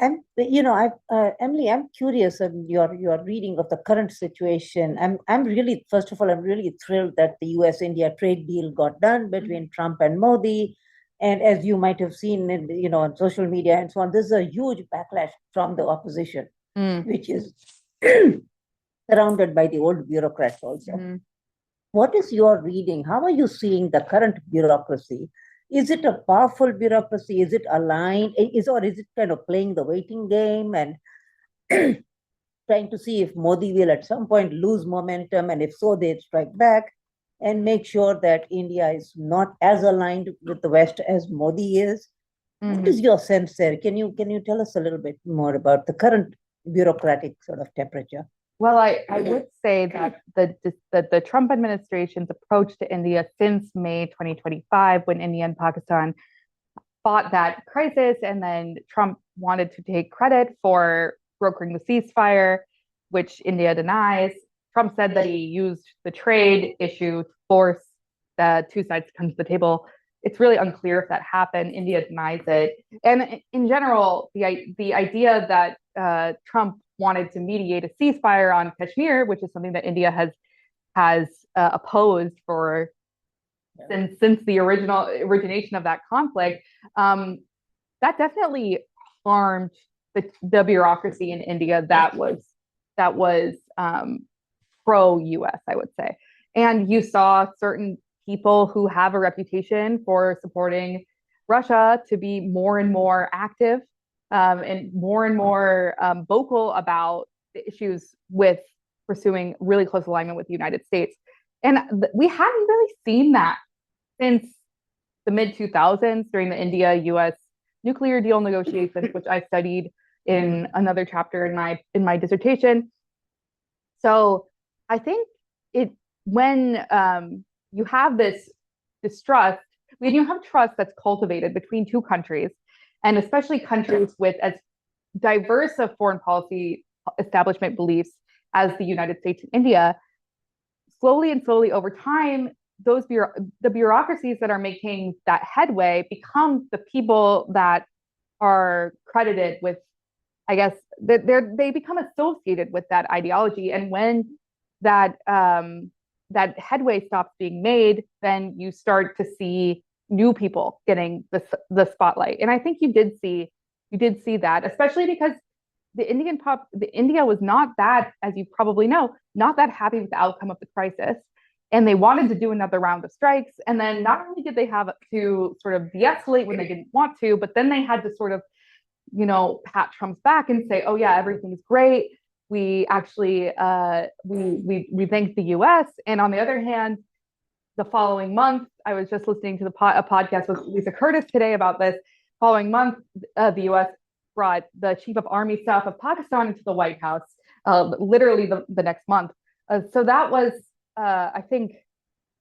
Emily, I'm curious on your reading of the current situation. I'm really, first of all, I'm really thrilled that the U.S.-India trade deal got done between Trump and Modi. And as you might have seen in, on social media and so on, there's a huge backlash from the opposition, which is surrounded by the old bureaucrats also. What is your reading? How are you seeing the current bureaucracy? Is it a powerful bureaucracy? Is it aligned? Or is it kind of playing the waiting game and trying to see if Modi will at some point lose momentum, and if so, they strike back and make sure that India is not as aligned with the West as Modi is? What is your sense there? Can you tell us a little bit more about the current bureaucratic sort of temperature? Well, I would say that the Trump administration's approach to India since May 2025, when India and Pakistan fought that crisis, and then Trump wanted to take credit for brokering the ceasefire, which India denies. Trump said that he used the trade issue to force the two sides to come to the table. It's really unclear if that happened. India denies it. And in general, the idea that Trump wanted to mediate a ceasefire on Kashmir, which is something that India has opposed for since the origination of that conflict, that definitely harmed the bureaucracy in India that was pro-US, I would say. And you saw certain people who have a reputation for supporting Russia to be more and more active and more vocal about the issues with pursuing really close alignment with the United States. And we hadn't really seen that since the mid-2000s during the India-US nuclear deal negotiations, which I studied in another chapter in my dissertation. So I think when you have this distrust, when you have trust that's cultivated between two countries, and especially countries with as diverse of foreign policy establishment beliefs as the United States and India, slowly over time, the bureaucracies that are making that headway become the people that are credited with, I guess, they become associated with that ideology. And when that headway stops being made, then you start to see new people getting the spotlight. And I think you did see that, especially because India was not that, as you probably know, not that happy with the outcome of the crisis. And they wanted to do another round of strikes. And then not only did they have to sort of de-escalate when they didn't want to, but then they had to sort of, pat Trump's back and say, oh yeah, everything's great. We actually, we thank the US. And on the other hand, the following month, I was just listening to a podcast with Lisa Curtis today about this. Following month, the US brought the chief of army staff of Pakistan into the White House, literally the next month. So that was, I think,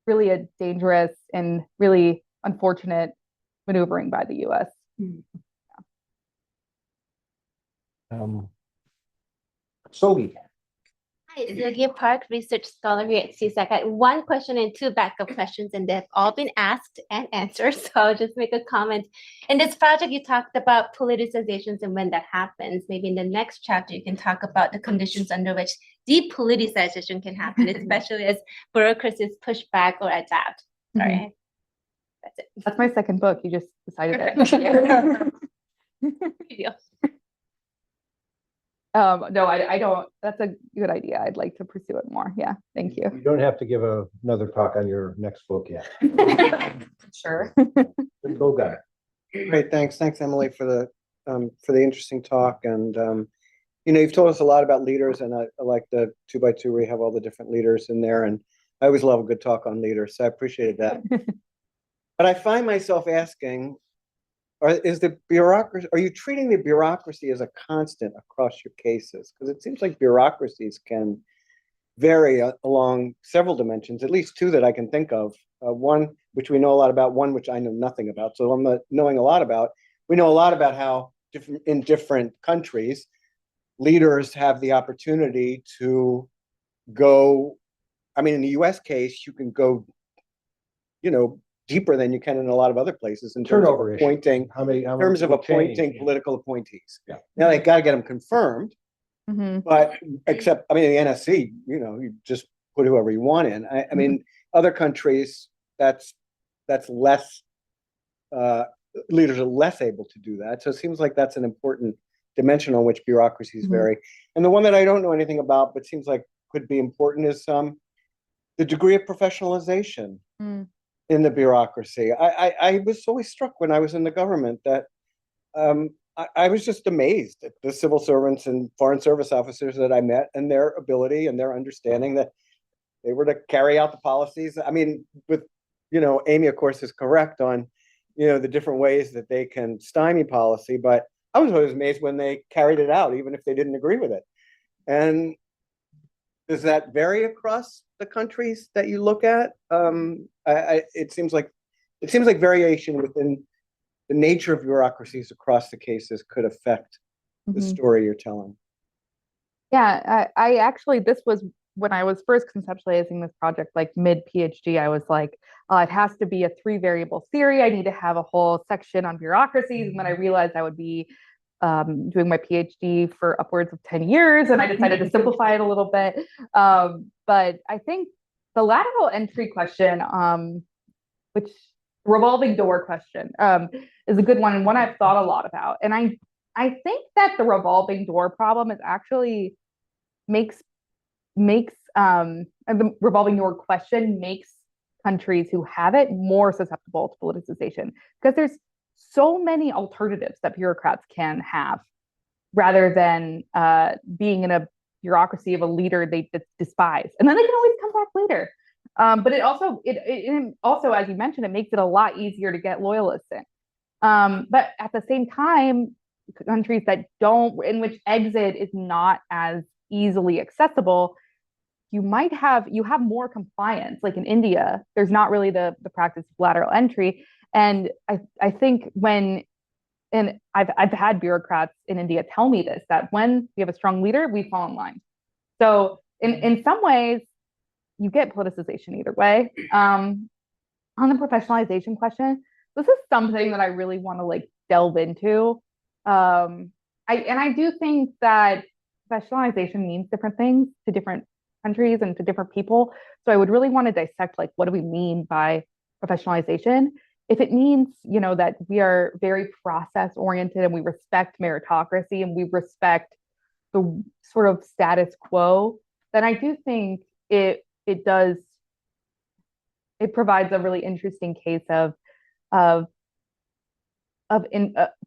really a dangerous and really unfortunate maneuvering by the US. Sogi. Hi, Sylvia Park, research scholar here at CSAC. I had one question and two backup questions, and they've all been asked and answered. So I'll just make a comment. In this project, you talked about politicizations and when that happens. Maybe in the next chapter, you can talk about the conditions under which depoliticization can happen, especially as bureaucracies push back or adapt. Sorry. That's it. That's my second book. You just decided it. No, I don't. That's a good idea. I'd like to pursue it more. Yeah, thank you. You don't have to give another talk on your next book yet. Sure. Good go guy. Great, thanks. Thanks, Emily, for the interesting talk. And you've told us a lot about leaders, and I like the 2x2 where you have all the different leaders in there. And I always love a good talk on leaders, so I appreciated that. But I find myself asking, are you treating the bureaucracy as a constant across your cases? Because it seems like bureaucracies can vary along several dimensions, at least two that I can think of. One, which we know a lot about, one, which I know nothing about. So I'm not knowing a lot about. We know a lot about how in different countries, leaders have the opportunity to go. I mean, in the US case, you can go, deeper than you can in a lot of other places in terms of Turnover issue. appointing, political appointees. Yeah. Now they got to get them confirmed, Mhm. but except, I mean, the NSC, you just put whoever you want in. I mean, other countries, that's less, leaders are less able to do that. So it seems like that's an important dimension on which bureaucracies vary. And the one that I don't know anything about, but seems like could be important is the degree of professionalization in the bureaucracy. I was always struck when I was in the government that I was just amazed at the civil servants and foreign service officers that I met and their ability and their understanding that they were to carry out the policies. I mean, Amy, of course, is correct on, the different ways that they can stymie policy, but I was always amazed when they carried it out, even if they didn't agree with it. And does that vary across the countries that you look at? It seems like variation within the nature of bureaucracies across the cases could affect the story you're telling. Yeah, I actually, this was when I was first conceptualizing this project, like mid PhD, I was like, it has to be a 3-variable theory. I need to have a whole section on bureaucracies. And then I realized I would be doing my PhD for upwards of 10 years, and I decided to simplify it a little bit. But I think the lateral entry question, which revolving door question, is a good one, and one I've thought a lot about. And I think that the revolving door problem is actually makes the revolving door question makes countries who have it more susceptible to politicization, because there's so many alternatives that bureaucrats can have rather than being in a bureaucracy of a leader they despise, and then they can always come back later. But it also, as you mentioned, it makes it a lot easier to get loyalists in. But at the same time, countries that don't, in which exit is not as easily accessible, you have more compliance. Like in India, there's not really the practice of lateral entry. And I think and I've had bureaucrats in India tell me this, that when we have a strong leader, we fall in line. So in some ways, you get politicization either way. On the professionalization question, this is something that I really want to delve into. I do think that professionalization means different things to different countries and to different people. So I would really want to dissect, what do we mean by professionalization? If it means, that we are very process oriented and we respect meritocracy and we respect the sort of status quo, then I do think it provides a really interesting case of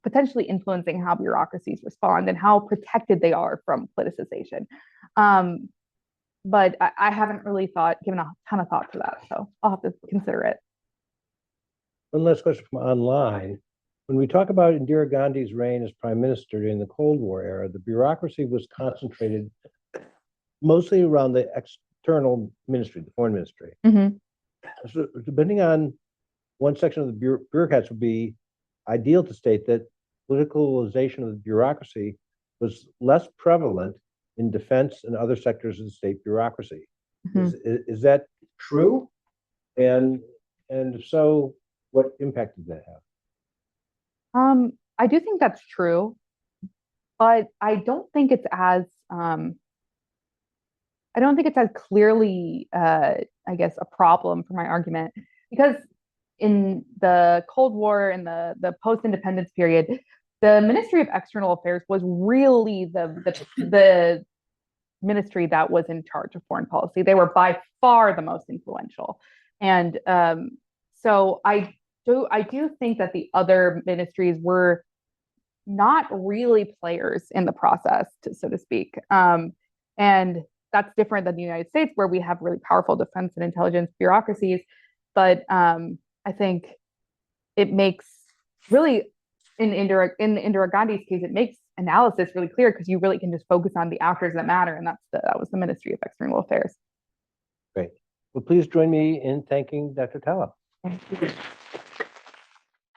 potentially influencing how bureaucracies respond and how protected they are from politicization. But I haven't really given a ton of thought to that, so I'll have to consider it. One last question from online. When we talk about Indira Gandhi's reign as prime minister during the Cold War era, the bureaucracy was concentrated mostly around the external ministry, the foreign ministry. So depending on one section of the bureaucrats, would be ideal to state that politicalization of the bureaucracy was less prevalent in defense and other sectors of the state bureaucracy. Is that true? And if so, what impact did that have? I do think that's true, but I don't think it's as clearly, I guess, a problem for my argument, because in the Cold War and the post-independence period, the Ministry of External Affairs was really the ministry that was in charge of foreign policy. They were by far the most influential. And so I do think that the other ministries were not really players in the process, so to speak. And that's different than the United States, where we have really powerful defense and intelligence bureaucracies. But I think it makes really, in Indira Gandhi's case, it makes analysis really clear because you really can just focus on the actors that matter, and that was the Ministry of External Affairs. Great. Well, please join me in thanking Dr. Tallo. Thank you.